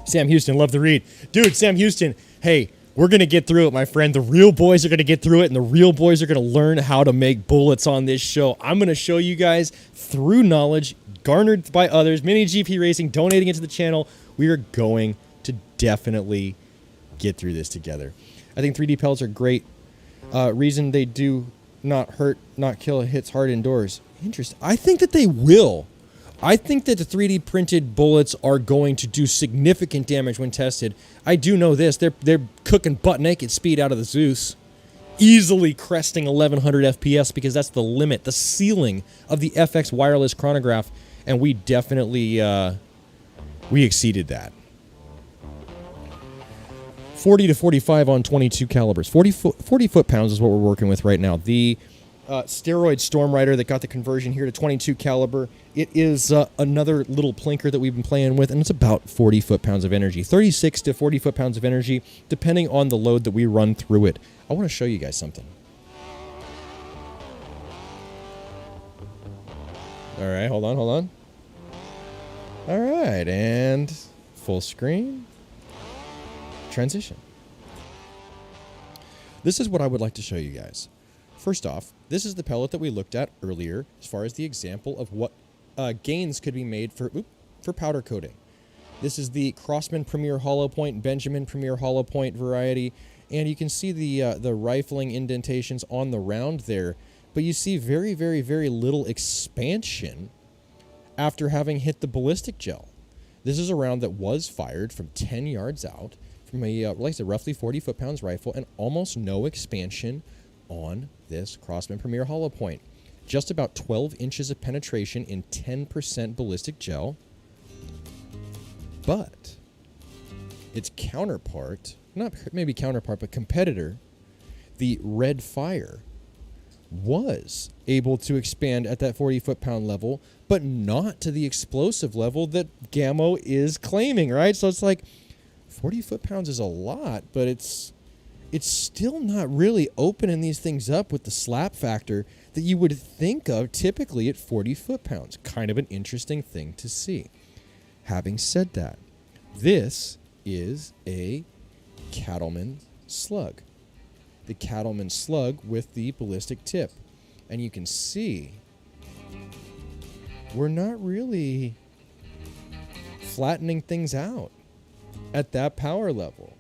Sam Houston, love the read. Dude, Sam Houston, hey, we're going to get through it, my friend. The real boys are going to get through it, and the real boys are going to learn how to make bullets on this show. I'm going to show you guys through knowledge garnered by others, Mini GP Racing, donating it to the channel, We are going to definitely get through this together. I think 3D pellets are great. Reason they do not hurt, not kill, hits hard indoors. Interesting. I think that they will. I think that the 3D printed bullets are going to do significant damage when tested. I do know this. They're cooking butt naked speed out of the Zeus. Easily cresting 1100 FPS because that's the limit, the ceiling of the FX wireless chronograph. And we definitely, we exceeded that. 40 to 45 on 22 calibers. 40 foot-pounds is what we're working with right now. The steroid Storm Rider that got the conversion here to 22 caliber. It is another little plinker that we've been playing with, and it's about 40 foot-pounds of energy. 36 to 40 foot-pounds of energy, depending on the load that we run through it. I want to show you guys something. All right, hold on. All right, and full screen. Transition. This is what I would like to show you guys. First off, this is the pellet that we looked at earlier as far as the example of what gains could be made for powder coating. This is the Crossman Premier Hollow Point, Benjamin Premier Hollow Point variety, and you can see the rifling indentations on the round there, but you see very, very, very little expansion after having hit the ballistic gel. This is a round that was fired from 10 yards out from a, like I said, roughly 40 foot-pounds rifle, and almost no expansion on this Crossman Premier Hollow Point. Just about 12 inches of penetration in 10% ballistic gel. But its counterpart, not maybe counterpart, but competitor, the Red Fire, was able to expand at that 40 foot-pound level, but not to the explosive level that Gammo is claiming, right? So it's like 40 foot-pounds is a lot, but it's still not really opening these things up with the slap factor that you would think of typically at 40 foot-pounds. Kind of an interesting thing to see. Having said that, this is a Cattleman slug. The Cattleman slug with the ballistic tip. And you can see we're not really flattening things out at that power level.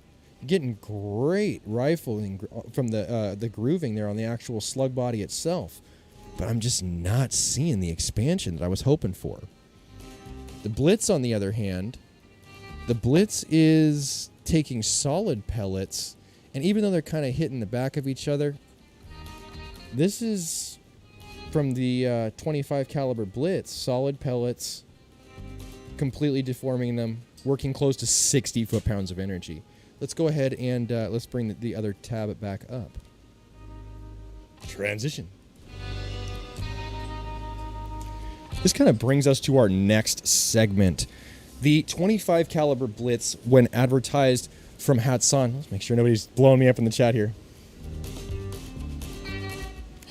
Getting great rifling from the grooving there on the actual slug body itself, but I'm just not seeing the expansion that I was hoping for. The Blitz, on the other hand, the Blitz is taking solid pellets, and even though they're kind of hitting the back of each other, this is from the 25 caliber Blitz, solid pellets, completely deforming them, working close to 60 foot-pounds of energy. Let's go ahead and let's bring the other tab back up. Transition. This kind of brings us to our next segment. The 25 caliber Blitz, when advertised from Hatsan, let's make sure nobody's blowing me up in the chat here.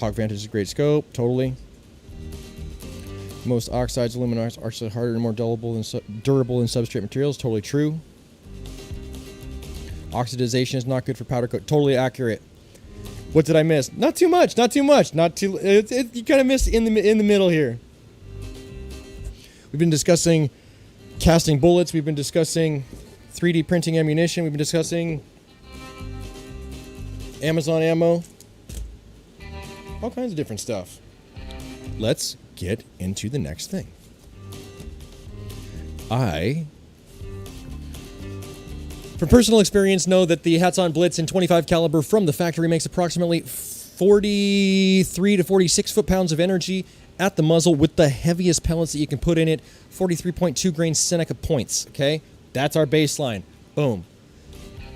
Hawk Vantage is a great scope, totally. Most oxides, aluminum oxides are harder and more durable than substrate materials, totally true. Oxidization is not good for powder coat. Totally accurate. What did I miss? Not too much. Not too much. Not too. You kind of missed in the middle here. We've been discussing casting bullets. We've been discussing 3D printing ammunition. We've been discussing Amazon ammo. All kinds of different stuff. Let's get into the next thing. From personal experience, know that the Hatsan Blitz in 25 caliber from the factory makes approximately 43 to 46 foot-pounds of energy at the muzzle with the heaviest pellets that you can put in it, 43.2 grain Seneca points, okay? That's our baseline. Boom.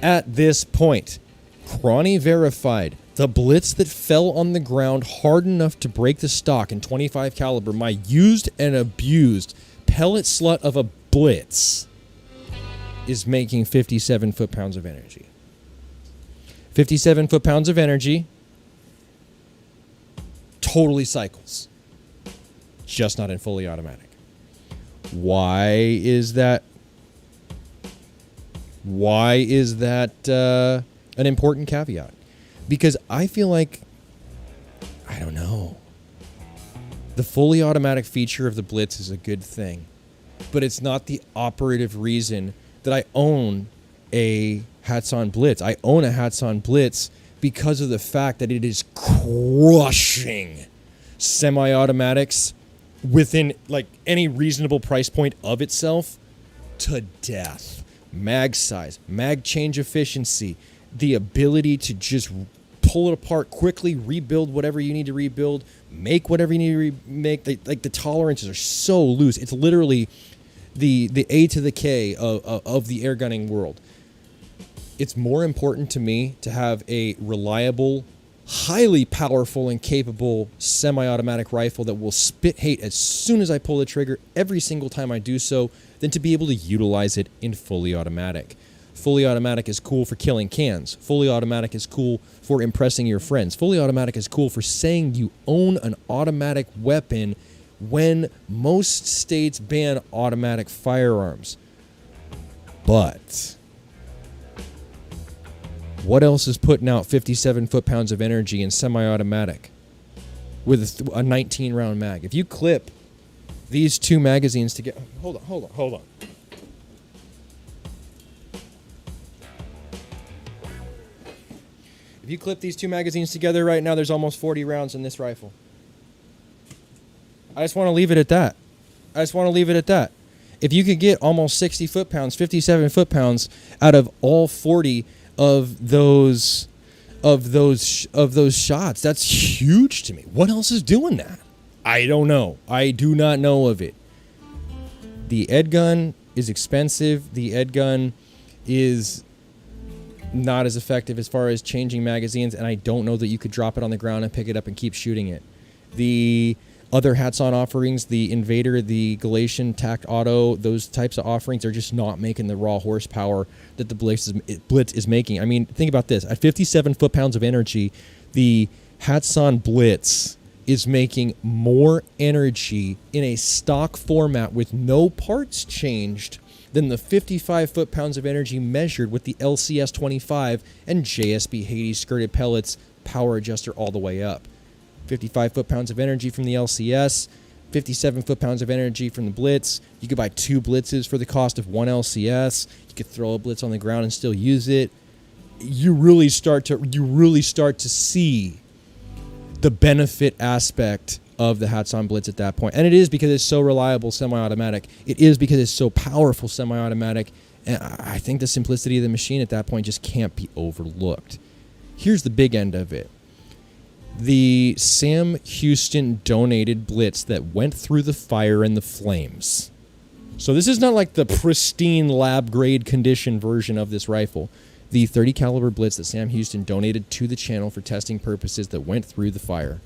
At this point, Cronny verified the Blitz that fell on the ground hard enough to break the stock in 25 caliber, my used and abused pellet slut of a Blitz, is making 57 foot-pounds of energy. 57 foot-pounds of energy totally cycles. Just not in fully automatic. Why is that? Why is that an important caveat? Because I feel like, I don't know, the fully automatic feature of the Blitz is a good thing. but it's not the operative reason that I own a Hatsan Blitz. I own a Hatsan Blitz because of the fact that it is crushing semi-automatics within like any reasonable price point of itself to death. Mag size, mag change efficiency, the ability to just pull it apart quickly, rebuild whatever you need to rebuild, make whatever you need to remake. Like the tolerances are so loose. It's literally the A to the K of the airgunning world. It's more important to me to have a reliable, highly powerful and capable semi-automatic rifle that will spit hate as soon as I pull the trigger every single time I do so than to be able to utilize it in fully automatic. Fully automatic is cool for killing cans. Fully automatic is cool for impressing your friends. Fully automatic is cool for saying you own an automatic weapon when most states ban automatic firearms. But what else is putting out 57 foot-pounds of energy in semi-automatic with a 19-round mag? If you clip these two magazines together... Hold on. If you clip these two magazines together right now, there's almost 40 rounds in this rifle. I just want to leave it at that. If you could get almost 60 foot-pounds, 57 foot-pounds out of all 40 of those shots, that's huge to me. What else is doing that? I don't know. I do not know of it. The Airgun is expensive. The Airgun is not as effective as far as changing magazines, and I don't know that you could drop it on the ground and pick it up and keep shooting it. The other Hatsan offerings, the Invader, the Galatian, Tact Auto, those types of offerings are just not making the raw horsepower that the Blitz is making. I mean, think about this. At 57 foot-pounds of energy, the Hatsan Blitz is making more energy in a stock format with no parts changed than the 55 foot-pounds of energy measured with the LCS 25 and JSB Hades skirted pellets power adjuster all the way up. 55 foot-pounds of energy from the LCS, 57 foot-pounds of energy from the Blitz. You could buy two Blitzes for the cost of one LCS. You could throw a Blitz on the ground and still use it. You really start to see the benefit aspect of the Hatsan Blitz at that point. And it is because it's so reliable semi-automatic. It is because it's so powerful semi-automatic. And I think the simplicity of the machine at that point just can't be overlooked. Here's the big end of it. The Sam Houston donated Blitz that went through the fire and the flames. So this is not like the pristine lab grade condition version of this rifle. The 30 caliber Blitz that Sam Houston donated to the channel for testing purposes that went through the fire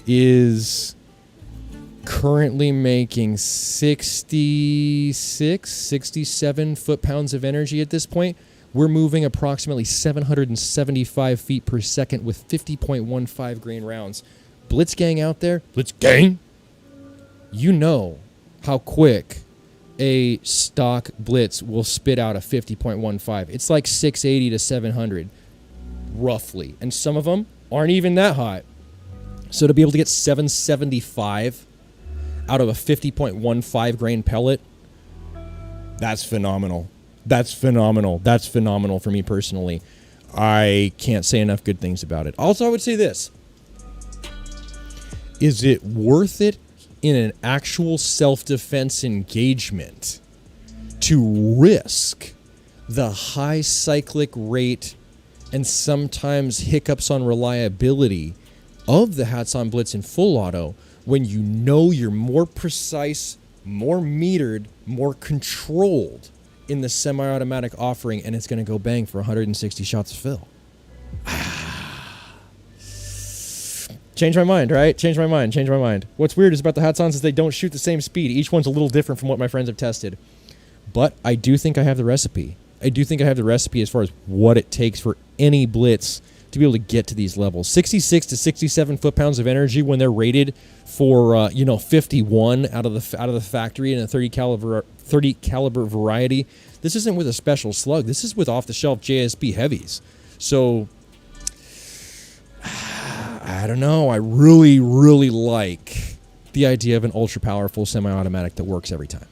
is currently making 67 foot-pounds of energy at this point. We're moving approximately 775 feet per second with 50.15 grain rounds. Blitz gang out there, Blitz gang, you know how quick a stock Blitz will spit out a 50.15. It's like 680 to 700, roughly. And some of them aren't even that hot. So to be able to get 775 out of a 50.15 grain pellet, that's phenomenal. That's phenomenal. That's phenomenal for me personally. I can't say enough good things about it. Also, I would say this. Is it worth it in an actual self-defense engagement to risk the high cyclic rate and sometimes hiccups on reliability of the Hatsan Blitz in full auto when you know you're more precise, more metered, more controlled in the semi-automatic offering, and it's going to go bang for 160 shots of fill? Change my mind, right? Change my mind. What's weird is about the Hatsans is they don't shoot the same speed. Each one's a little different from what my friends have tested. But I do think I have the recipe. As far as what it takes for any Blitz to be able to get to these levels. 66 to 67 foot-pounds of energy when they're rated for 51 out of the factory in a 30 caliber variety. This isn't with a special slug. This is with off-the-shelf JSB heavies. So I don't know. I really, really like the idea of an ultra-powerful semi-automatic that works every time.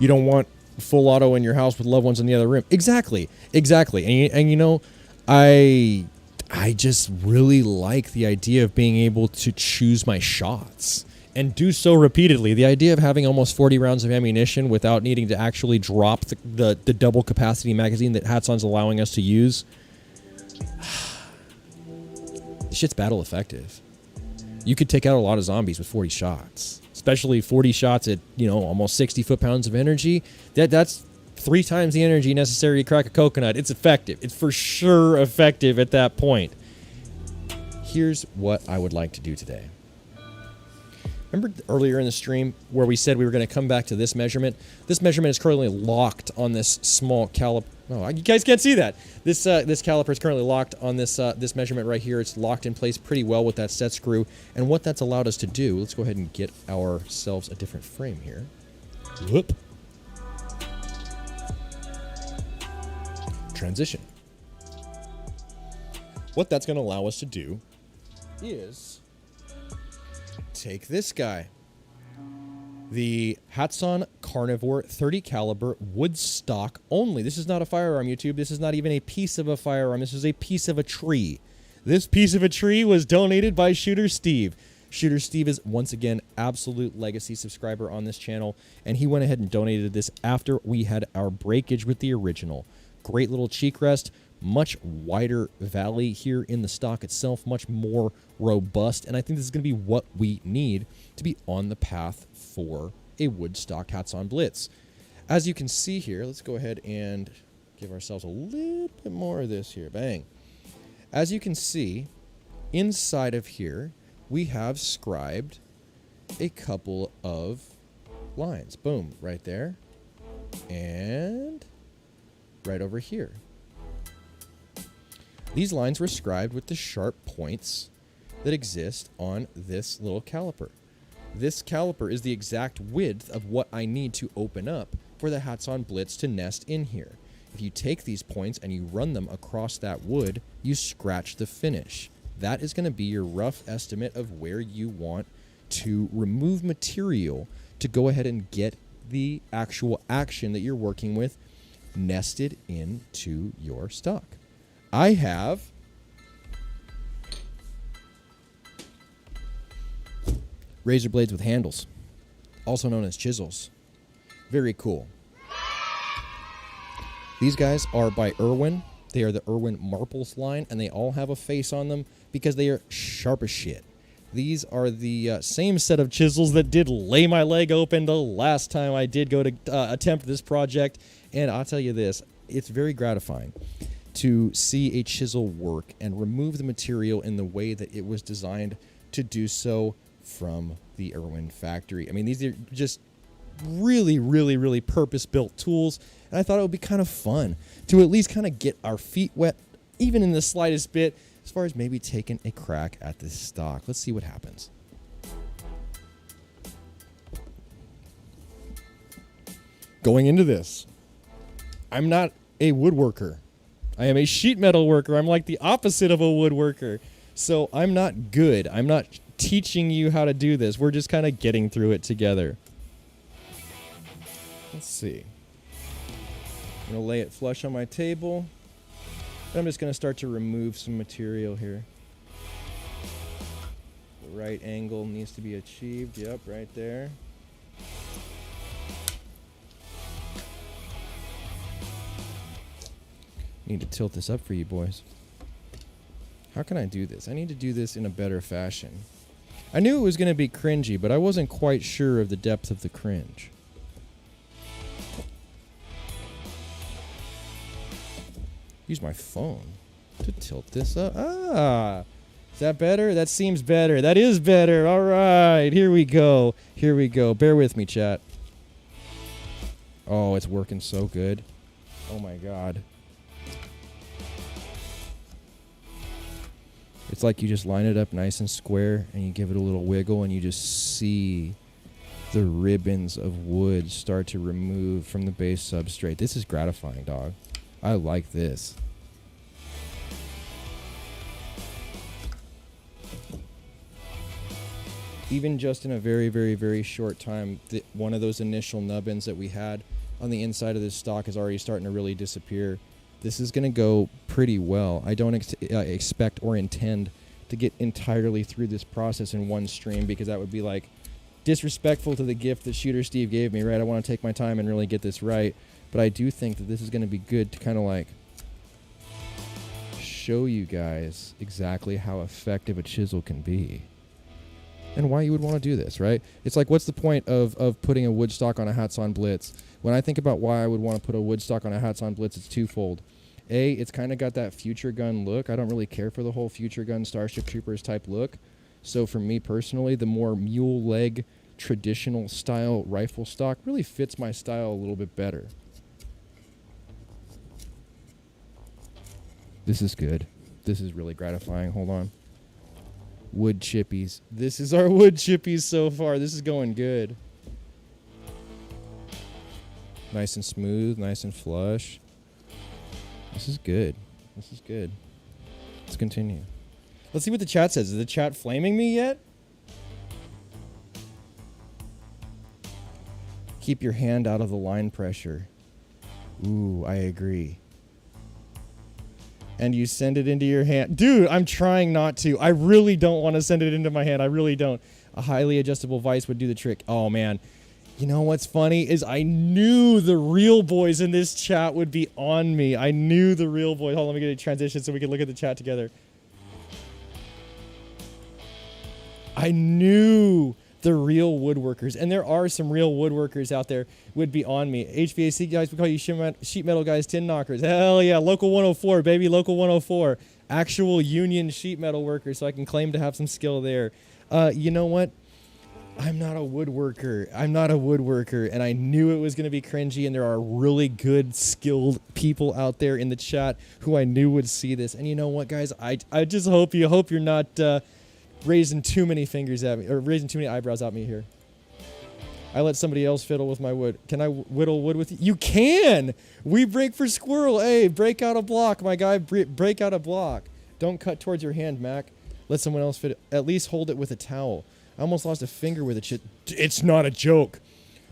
You don't want full auto in your house with loved ones in the other room. Exactly. And you know, I just really like the idea of being able to choose my shots and do so repeatedly. The idea of having almost 40 rounds of ammunition without needing to actually drop the double capacity magazine that Hatson's allowing us to use. This shit's battle effective. You could take out a lot of zombies with 40 shots, especially 40 shots at, you know, almost 60 foot-pounds of energy. That's 3 times the energy necessary to crack a coconut. It's effective. It's for sure effective at that point. Here's what I would like to do today. Remember earlier in the stream where we said we were going to come back to this measurement? This measurement is currently locked on this small caliper. Oh, you guys can't see that. This caliper is currently locked on this this measurement right here. It's locked in place pretty well with that set screw. And what that's allowed us to do, let's go ahead and get ourselves a different frame here. Whoop. Transition. What that's going to allow us to do is take this guy, the Hatson Carnivore 30 caliber wood stock only. This is not a firearm, YouTube. This is not even a piece of a firearm. This is a piece of a tree. This piece of a tree was donated by Shooter Steve. Shooter Steve is, once again, absolute legacy subscriber on this channel, and he went ahead and donated this after we had our breakage with the original. Great little cheek rest. Much wider valley here in the stock itself, much more robust, and I think this is going to be what we need to be on the path for a woodstock Hatson BLITZ. As you can see here, let's go ahead and give ourselves a little bit more of this here. Bang. As you can see, inside of here, we have scribed a couple of lines. Boom, right there, and right over here. These lines were scribed with the sharp points that exist on this little caliper. This caliper is the exact width of what I need to open up for the Hatson BLITZ to nest in here. If you take these points and you run them across that wood, you scratch the finish. That is going to be your rough estimate of where you want to remove material to go ahead and get the actual action that you're working with nested into your stock. I have razor blades with handles, also known as chisels. Very cool. These guys are by Irwin. They are the Irwin Marples line, and they all have a face on them because they are sharp as shit. These are the same set of chisels that did lay my leg open the last time I did go to attempt this project, and I'll tell you this, it's very gratifying to see a chisel work and remove the material in the way that it was designed to do so from the Irwin factory. I mean, these are just really purpose-built tools, and I thought it would be kind of fun to at least kind of get our feet wet, even in the slightest bit, as far as maybe taking a crack at this stock. Let's see what happens. Going into this, I'm not a woodworker. I am a sheet metal worker. I'm like the opposite of a woodworker. So I'm not good. I'm not teaching you how to do this. We're just kind of getting through it together. Let's see. I'm going to lay it flush on my table. I'm just going to start to remove some material here. The right angle needs to be achieved. Yep, right there. Need to tilt this up for you boys. How can I do this? I need to do this in a better fashion. I knew it was going to be cringy, but I wasn't quite sure of the depth of the cringe. Use my phone to tilt this up. Ah, is that better? That seems better. That is better. All right, here we go. Here we go. Bear with me, chat. Oh, it's working so good. Oh my God. It's like you just line it up nice and square and you give it a little wiggle and you just see the ribbons of wood start to remove from the base substrate. This is gratifying, dog. I like this. even just in a very, very, very short time, one of those initial nubbins that we had on the inside of this stock is already starting to really disappear. This is going to go pretty well. I don't expect or intend to get entirely through this process in one stream, because that would be like disrespectful to the gift that Shooter Steve gave me, right? I want to take my time and really get this right. But I do think that this is going to be good to kind of like show you guys exactly how effective a chisel can be and why you would want to do this, right? It's like, what's the point of putting a wood stock on a Hats-on Blitz? When I think about why I would want to put a wood stock on a Hats-on Blitz, it's twofold. A, it's kind of got that future gun look. I don't really care for the whole future gun Starship Troopers type look. So for me personally, the more mule leg traditional style rifle stock really fits my style a little bit better. This is good. This is really gratifying. Hold on. Wood chippies. This is our wood chippies so far. This is going good. Nice and smooth, nice and flush. This is good. This is good. Let's continue. Let's see what the chat says. Is the chat flaming me yet? Keep your hand out of the line pressure. Ooh, I agree. And you send it into your hand. Dude, I'm trying not to. I really don't want to send it into my hand. I really don't. A highly adjustable vise would do the trick. Oh, man. You know what's funny is I knew the real boys in this chat would be on me. I knew the real boys. Hold on, let me get a transition so we can look at the chat together. I knew the real woodworkers, and there are some real woodworkers out there, would be on me. HVAC guys, we call you sheet metal guys, tin knockers. Hell yeah, local 104, baby, local 104. Actual union sheet metal workers, so I can claim to have some skill there. You know what? I'm not a woodworker. I'm not a woodworker, and I knew it was going to be cringy, and there are really good, skilled people out there in the chat who I knew would see this. And you know what, guys? I just hope you're not raising too many fingers at me, or raising too many eyebrows at me here. I let somebody else fiddle with my wood. Can I whittle wood with you? You can! We break for squirrel. Hey, break out a block, my guy. Break out a block. Don't cut towards your hand, Mac. Let someone else fit it. At least hold it with a towel. I almost lost a finger with it. It's not a joke.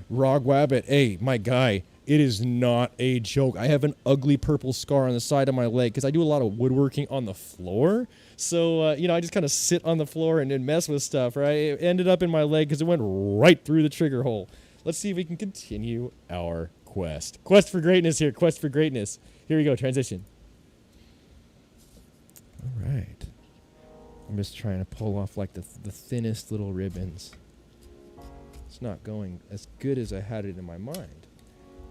Rog Wabbit, hey, my guy, it is not a joke. I have an ugly purple scar on the side of my leg because I do a lot of woodworking on the floor. So, you know, I just kind of sit on the floor and mess with stuff, right? It ended up in my leg because it went right through the trigger hole. Let's see if we can continue our quest. Quest for greatness here. Quest for greatness. Here we go. Transition. All right. I'm just trying to pull off like the thinnest little ribbons. It's not going as good as I had it in my mind,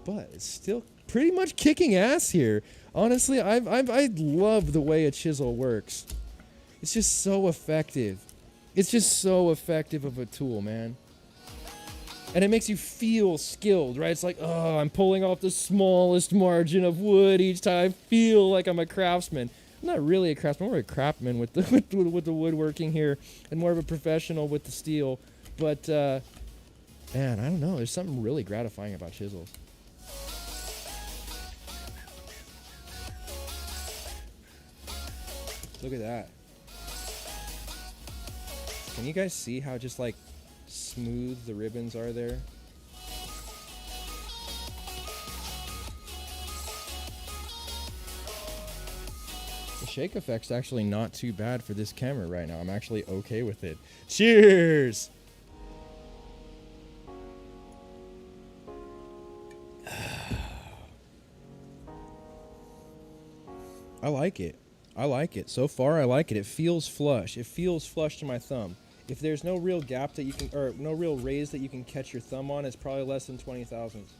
but it's still pretty much kicking ass here. Honestly, I love the way a chisel works. It's just so effective. It's just so effective of a tool, man. And it makes you feel skilled, right? It's like, oh, I'm pulling off the smallest margin of wood each time. I feel like I'm a craftsman. I'm not really a craftsman. I'm more a craftsman with the woodworking here, and more of a professional with the steel. But man, I don't know. There's something really gratifying about chisels. Look at that. Can you guys see how just like smooth the ribbons are there? The shake effect's actually not too bad for this camera right now. I'm actually okay with it. Cheers! I like it. I like it. So far, I like it. It feels flush. It feels flush to my thumb. If there's no real gap that you can, or no real raise that you can catch your thumb on, it's probably less than 20 thousandths.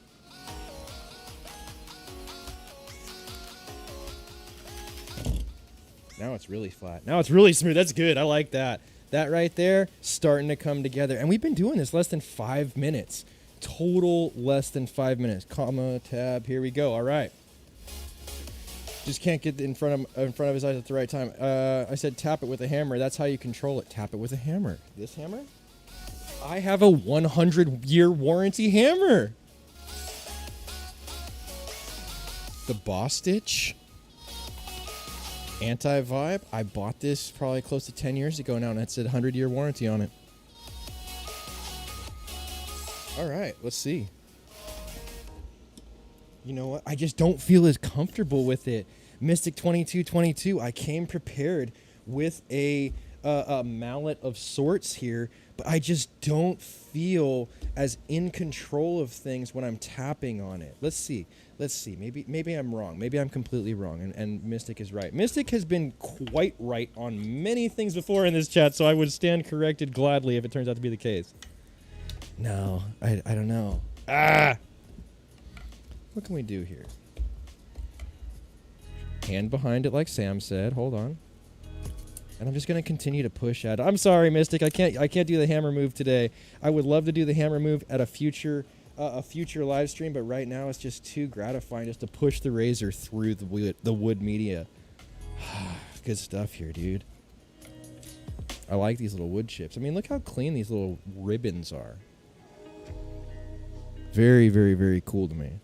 Now it's really flat. Now it's really smooth. That's good. I like that. That right there, starting to come together. And we've been doing this less than 5 minutes. Total less than 5 minutes. Comma, tab, here we go. All right. Just can't get in front of his eyes at the right time. I said tap it with a hammer. That's how you control it. Tap it with a hammer. This hammer? I have a 100-year warranty hammer. The Boss Stitch. Anti-Vibe. I bought this probably close to 10 years ago now, and it said 100-year warranty on it. All right, let's see. You know what? I just don't feel as comfortable with it. Mystic 2222, I came prepared with a mallet of sorts here, but I just don't feel as in control of things when I'm tapping on it. Let's see. Maybe I'm wrong. Maybe I'm completely wrong, and Mystic is right. Mystic has been quite right on many things before in this chat, so I would stand corrected gladly if it turns out to be the case. No, I don't know. What can we do here? Hand behind it like Sam said. Hold on. And I'm just going to continue to push at it. I'm sorry, Mystic. I can't do the hammer move today. I would love to do the hammer move at a future live stream, but right now it's just too gratifying just to push the razor through the wood media. Good stuff here, dude. I like these little wood chips. I mean, look how clean these little ribbons are. Very, very, very cool to me.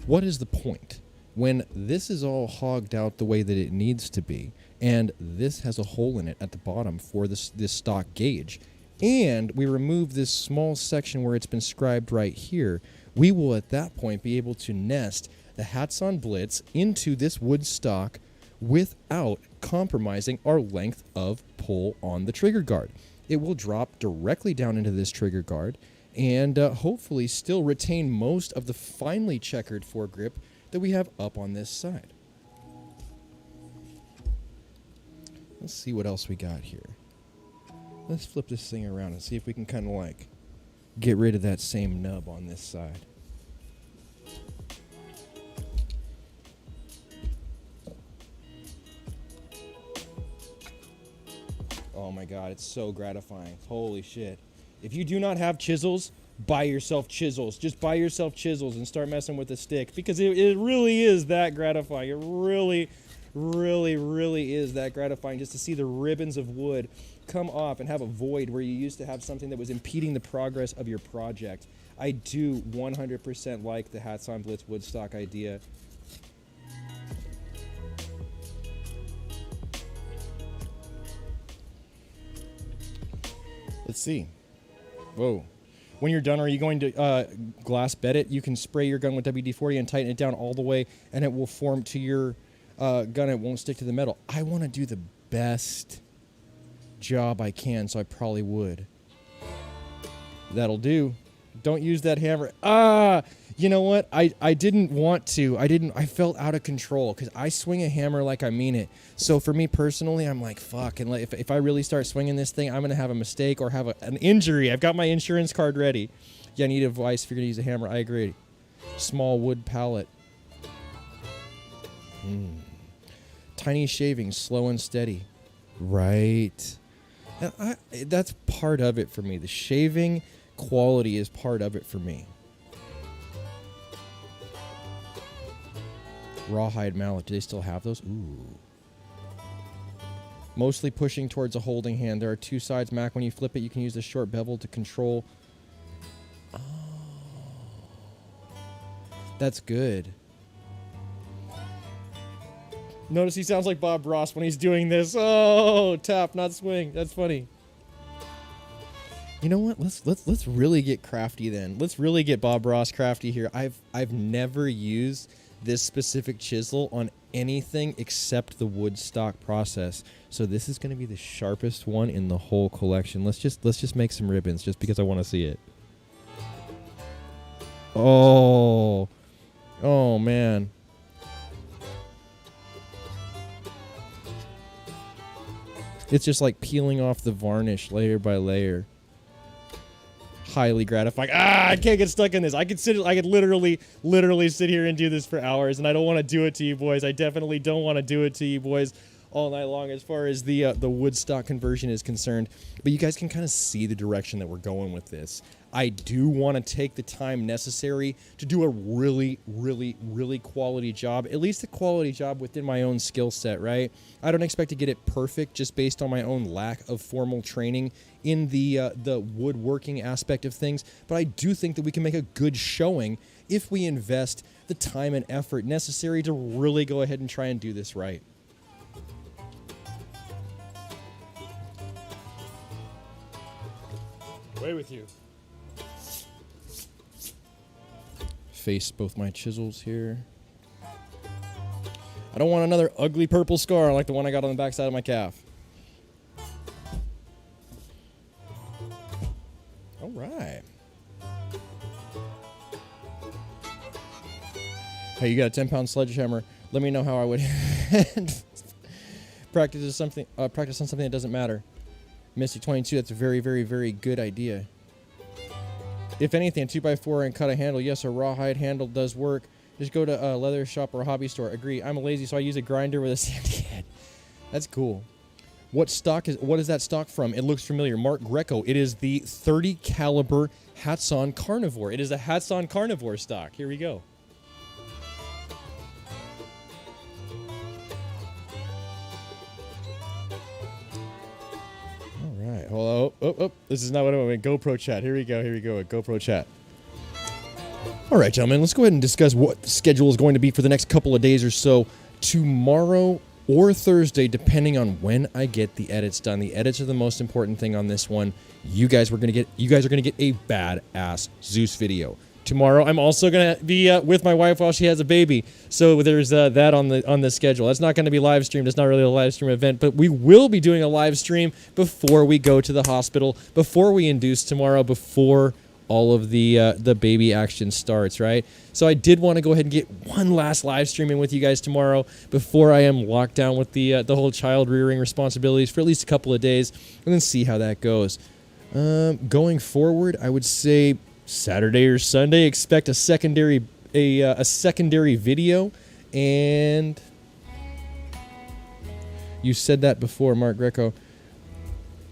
What is the point? When this is all hogged out the way that it needs to be, and this has a hole in it at the bottom for this stock gauge, and we remove this small section where it's been scribed right here, we will at that point be able to nest the Hatsan Blitz into this wood stock without compromising our length of pull on the trigger guard. It will drop directly down into this trigger guard and hopefully still retain most of the finely checkered foregrip that we have up on this side. Let's see what else we got here. Let's flip this thing around and see if we can kind of like get rid of that same nub on this side. Oh my god, it's so gratifying. Holy shit. If you do not have chisels, buy yourself chisels. Just buy yourself chisels and start messing with the stick, because it really is that gratifying. It really, really, really is that gratifying just to see the ribbons of wood come off and have a void where you used to have something that was impeding the progress of your project. I do 100% like the Hatsan Blitz woodstock idea. Let's see. Whoa. When you're done, are you going to glass bed it? You can spray your gun with WD-40 and tighten it down all the way, and it will form to your gun. It won't stick to the metal. I want to do the best job I can, so I probably would. That'll do. Don't use that hammer. You know what? I didn't want to. I felt out of control because I swing a hammer like I mean it. So for me personally, I'm like, fuck. And like, if I really start swinging this thing, I'm going to have a mistake or have an injury. I've got my insurance card ready. Yeah, I need advice if you're going to use a hammer. I agree. Small wood pallet. Tiny shavings, slow and steady. Right. And that's part of it for me. The shaving quality is part of it for me. Rawhide mallet. Do they still have those? Ooh. Mostly pushing towards a holding hand. There are two sides, Mac. When you flip it, you can use the short bevel to control. Oh. That's good. Notice he sounds like Bob Ross when he's doing this. Oh, tap, not swing. That's funny. You know what? Let's really get crafty then. Let's really get Bob Ross crafty here. I've never used this specific chisel on anything except the wood stock process. So this is going to be the sharpest one in the whole collection. Let's just make some ribbons just because I want to see it. Oh. Oh man. It's just like peeling off the varnish layer by layer. Highly gratifying. I can't get stuck in this. I could literally sit here and do this for hours, and I don't want to do it to you boys. I definitely don't want to do it to you boys all night long as far as the wood stock conversion is concerned. But you guys can kind of see the direction that we're going with this. I do want to take the time necessary to do a really, really, really quality job, at least a quality job within my own skill set, right? I don't expect to get it perfect just based on my own lack of formal training in the woodworking aspect of things, but I do think that we can make a good showing if we invest the time and effort necessary to really go ahead and try and do this right. Away with you. efface both my chisels here. I don't want another ugly purple scar like the one I got on the backside of my calf. All right. Hey, you got a 10-pound sledgehammer. Let me know how I would practice on something that doesn't matter. Misty 22, that's a very, very, very good idea. If anything, a 2x4 and cut a handle. Yes, a rawhide handle does work. Just go to a leather shop or a hobby store. Agree. I'm lazy, so I use a grinder with a sandy head. That's cool. What is that stock from? It looks familiar. Mark Greco. It is the 30 caliber Hatsan Carnivore. It is a Hatsan Carnivore stock. Here we go. Hold on. Oh. This is not what I want. GoPro chat. Here we go. GoPro chat. All right, gentlemen. Let's go ahead and discuss what the schedule is going to be for the next couple of days or so. Tomorrow or Thursday, depending on when I get the edits done. The edits are the most important thing on this one. You guys are gonna get a badass Zeus video. Tomorrow, I'm also gonna be with my wife while she has a baby, so there's that on the schedule. That's not gonna be live streamed. It's not really a live stream event, but we will be doing a live stream before we go to the hospital, before we induce tomorrow, before all of the baby action starts. Right. So I did want to go ahead and get one last live streaming with you guys tomorrow before I am locked down with the whole child rearing responsibilities for at least a couple of days, and then see how that goes. Going forward, I would say Saturday or Sunday, expect a secondary video, and you said that before, Mark Greco.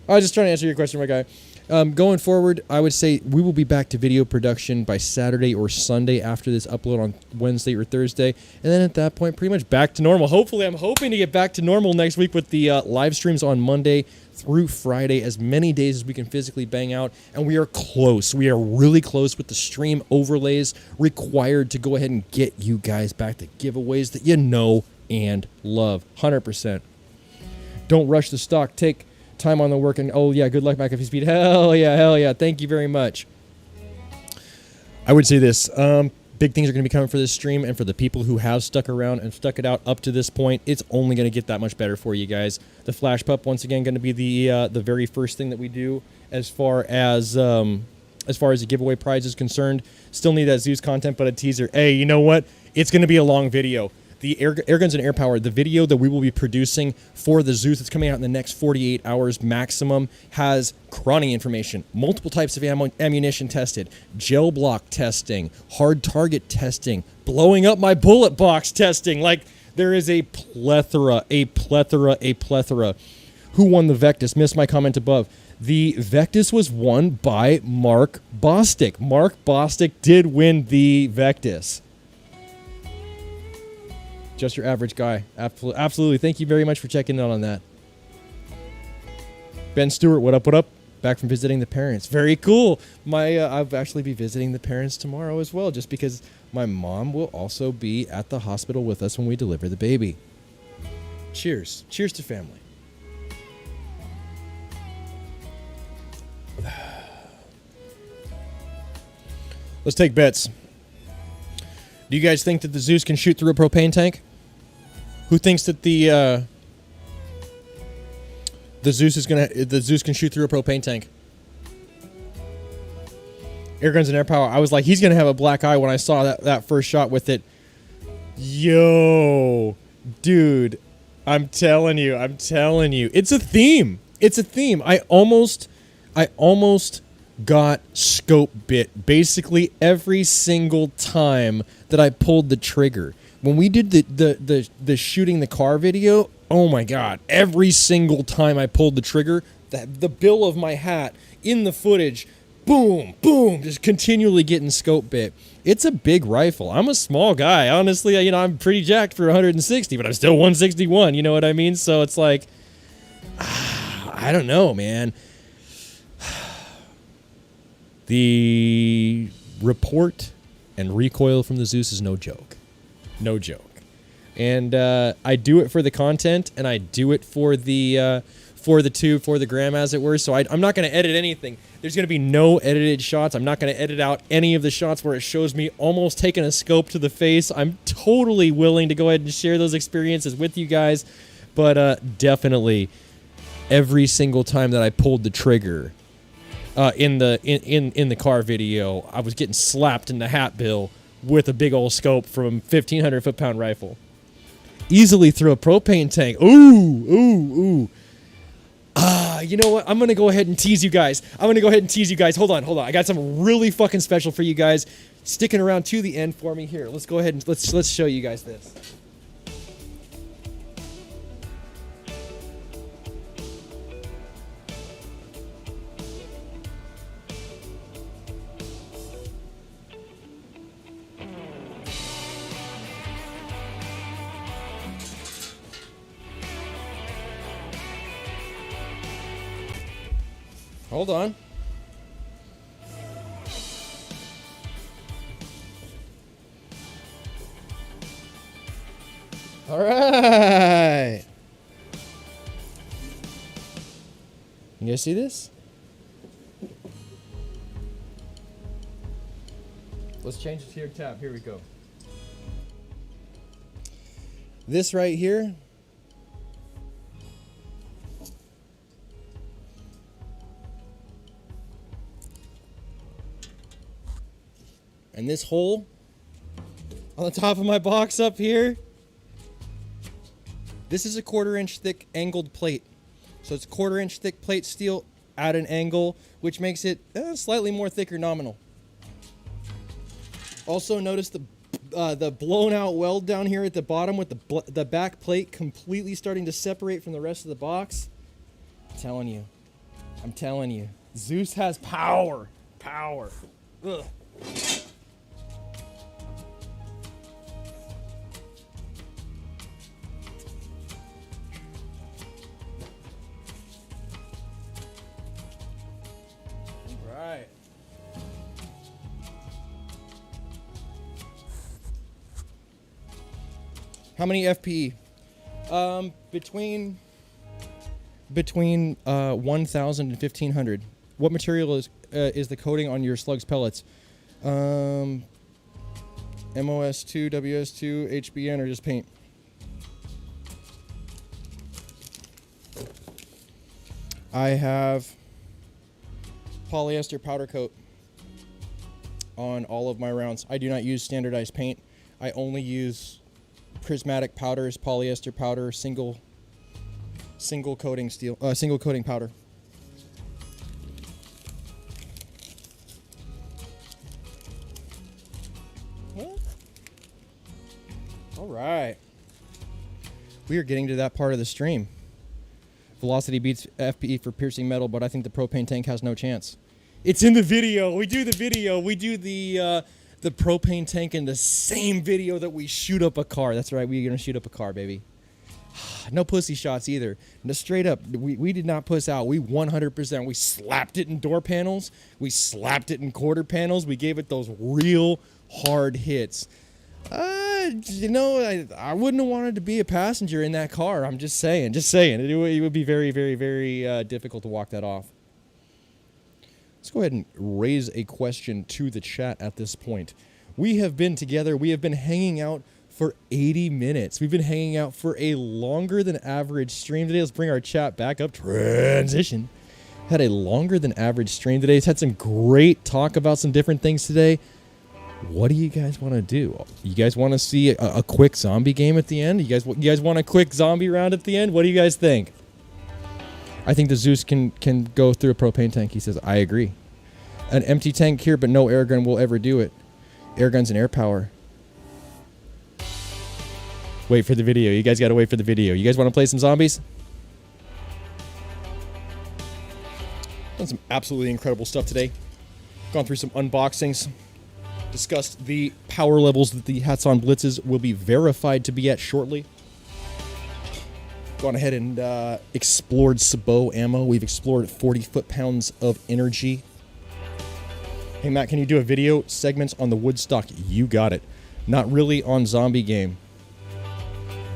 I was just trying to answer your question, my guy. Going forward, I would say we will be back to video production by Saturday or Sunday after this upload on Wednesday or Thursday, and then at that point, pretty much back to normal. Hopefully, I'm hoping to get back to normal next week with the live streams on Monday through Friday, as many days as we can physically bang out, and we are close. We are really close with the stream overlays required to go ahead and get you guys back to giveaways that you know and love. 100%. Don't rush the stock. Take time on the work, and oh yeah, good luck, MACABESPEED. Hell yeah. Thank you very much. I would say this. Big things are going to be coming for this stream, and for the people who have stuck around and stuck it out up to this point, it's only going to get that much better for you guys. The Flash Pup, once again, going to be the very first thing that we do as far as the giveaway prize is concerned. Still need that Zeus content, but a teaser. Hey, you know what? It's going to be a long video. The Airguns and Air Power, the video that we will be producing for the Zeus that's coming out in the next 48 hours maximum, has chrony information, multiple types of ammunition tested, gel block testing, hard target testing, blowing up my bullet box testing. Like, there is a plethora. Who won the Vectis? Missed my comment above. The Vectis was won by Mark Bostic. Mark Bostic did win the Vectis. Just your average guy. Absolutely. Thank you very much for checking in on that. Ben Stewart, what up? Back from visiting the parents. Very cool. I'll actually be visiting the parents tomorrow as well, just because my mom will also be at the hospital with us when we deliver the baby. Cheers. Cheers to family. Let's take bets. Do you guys think that the Zeus can shoot through a propane tank? Who thinks that the Zeus can shoot through a propane tank? Airguns and Air Power. I was like, he's gonna have a black eye when I saw that first shot with it. Yo, dude, I'm telling you, it's a theme. I almost got scope bit basically every single time that I pulled the trigger. When we did the shooting the car video, oh my god, every single time I pulled the trigger, the bill of my hat in the footage, boom, just continually getting scope bit. It's a big rifle. I'm a small guy. Honestly, I'm pretty jacked for 160, but I'm still 161, you know what I mean? So it's like, I don't know, man. The report and recoil from the Zeus is no joke. No joke. And I do it for the content, and I do it for the for the gram, as it were. So I'm not going to edit anything. There's going to be no edited shots. I'm not going to edit out any of the shots where it shows me almost taking a scope to the face. I'm totally willing to go ahead and share those experiences with you guys. But definitely, every single time that I pulled the trigger in the car video, I was getting slapped in the hat bill with a big old scope from 1,500 foot-pound rifle. Easily through a propane tank. Ooh. You know what? I'm going to go ahead and tease you guys. Hold on. I got something really fucking special for you guys. Sticking around to the end for me here. Let's go ahead and let's show you guys this. Hold on. All right. You guys see this? Let's change it to your tab. Here we go. This right here. And this hole on the top of my box up here, this is a 1/4 inch thick angled plate. So it's 1/4 inch thick plate steel at an angle, which makes it slightly more thicker nominal. Also notice the blown out weld down here at the bottom with the back plate completely starting to separate from the rest of the box. I'm telling you, Zeus has power. Ugh. Right. How many FPE? Between 1,000 and 1,500. What material is the coating on your slugs pellets? MOS2, WS2, HBN, or just paint? I have polyester powder coat on all of my rounds. I do not use standardized paint. I only use prismatic powders, polyester powder, single coating powder. What? All right. We are getting to that part of the stream. Velocity beats FPE for piercing metal, but I think the propane tank has no chance. It's in the video. We do the video. We do the propane tank in the same video that we shoot up a car. That's right. We're going to shoot up a car, baby. No pussy shots either. No, straight up, we did not puss out. We 100%. We slapped it in door panels. We slapped it in quarter panels. We gave it those real hard hits. You know, I wouldn't have wanted to be a passenger in that car. I'm just saying. It would be very, very, very difficult to walk that off. Let's go ahead and raise a question to the chat at this point. We have been together. We have been hanging out for 80 minutes. We've been hanging out for a longer than average stream today. Let's bring our chat back up. Transition. Had a longer than average stream today. It's had some great talk about some different things today. What do you guys want to do? You guys want to see a quick zombie game at the end? You guys want a quick zombie round at the end? What do you guys think? I think the Zeus can go through a propane tank. He says, I agree. An empty tank here, but no airgun will ever do it. Airguns and air power. Wait for the video. You guys got to wait for the video. You guys want to play some zombies? Done some absolutely incredible stuff today. Gone through some unboxings. Discussed the power levels that the hats on blitzes will be verified to be at shortly. Gone ahead and explored Sabot ammo. We've explored 40 foot-pounds of energy. Hey, Matt, can you do a video segments on the Woodstock? You got it. Not really on zombie game.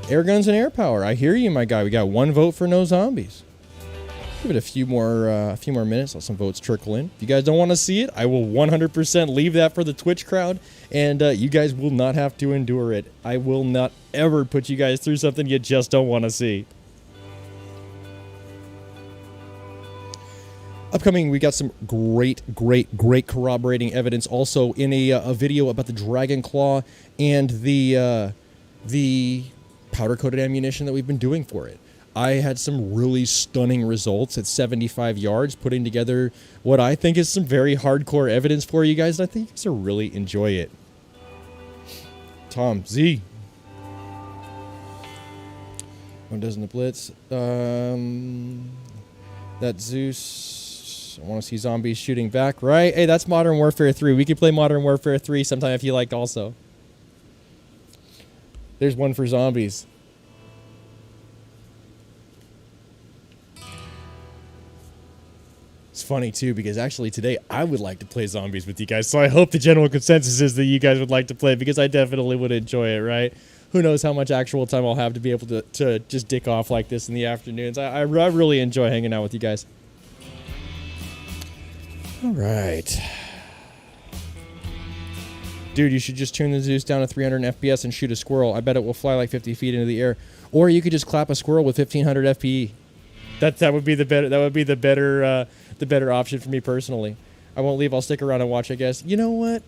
Air guns and air power. I hear you, my guy. We got one vote for no zombies. Give it a few more minutes. Let some votes trickle in. If you guys don't want to see it, I will 100% leave that for the Twitch crowd, and you guys will not have to endure it. I will not ever put you guys through something you just don't want to see. Upcoming, we got some great corroborating evidence. Also, in a video about the Dragon Claw and the powder-coated ammunition that we've been doing for it. I had some really stunning results at 75 yards, putting together what I think is some very hardcore evidence for you guys, and I think you guys will really enjoy it. Tom, Z. One dozen the Blitz. That Zeus. I want to see zombies shooting back, right? Hey, that's Modern Warfare 3. We could play Modern Warfare 3 sometime if you like also. There's one for zombies. It's funny, too, because actually today I would like to play zombies with you guys, so I hope the general consensus is that you guys would like to play, because I definitely would enjoy it, right? Who knows how much actual time I'll have to be able to just dick off like this in the afternoons. I really enjoy hanging out with you guys. All right. Dude, you should just tune the Zeus down to 300 FPS and shoot a squirrel. I bet it will fly like 50 feet into the air. Or you could just clap a squirrel with 1500 FPE. That would be the better. That would be the better option for me personally. I won't leave. I'll stick around and watch, I guess. You know what?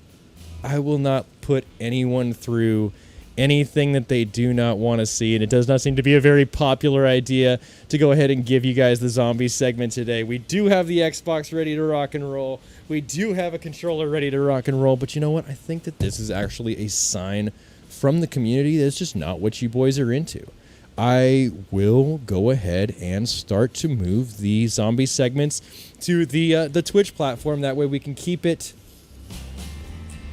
I will not put anyone through anything that they do not want to see, and it does not seem to be a very popular idea to go ahead and give you guys the zombie segment today. We do have the Xbox ready to rock and roll. We do have a controller ready to rock and roll, but you know what? I think that this is actually a sign from the community that it's just not what you boys are into. I will go ahead and start to move the zombie segments to the Twitch platform. That way we can keep it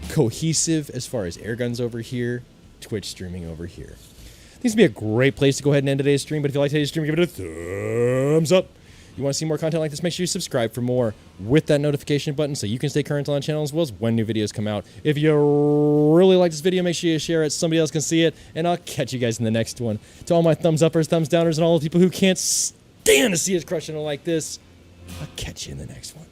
cohesive as far as Airgun's over here, Twitch streaming over here. This would be a great place to go ahead and end today's stream, but if you like today's stream, give it a thumbs up. You want to see more content like this, make sure you subscribe for more with that notification button so you can stay current on the channel as well as when new videos come out. If you really like this video, make sure you share it so somebody else can see it, and I'll catch you guys in the next one. To all my thumbs uppers, thumbs downers, and all the people who can't stand to see us crushing it like this, I'll catch you in the next one.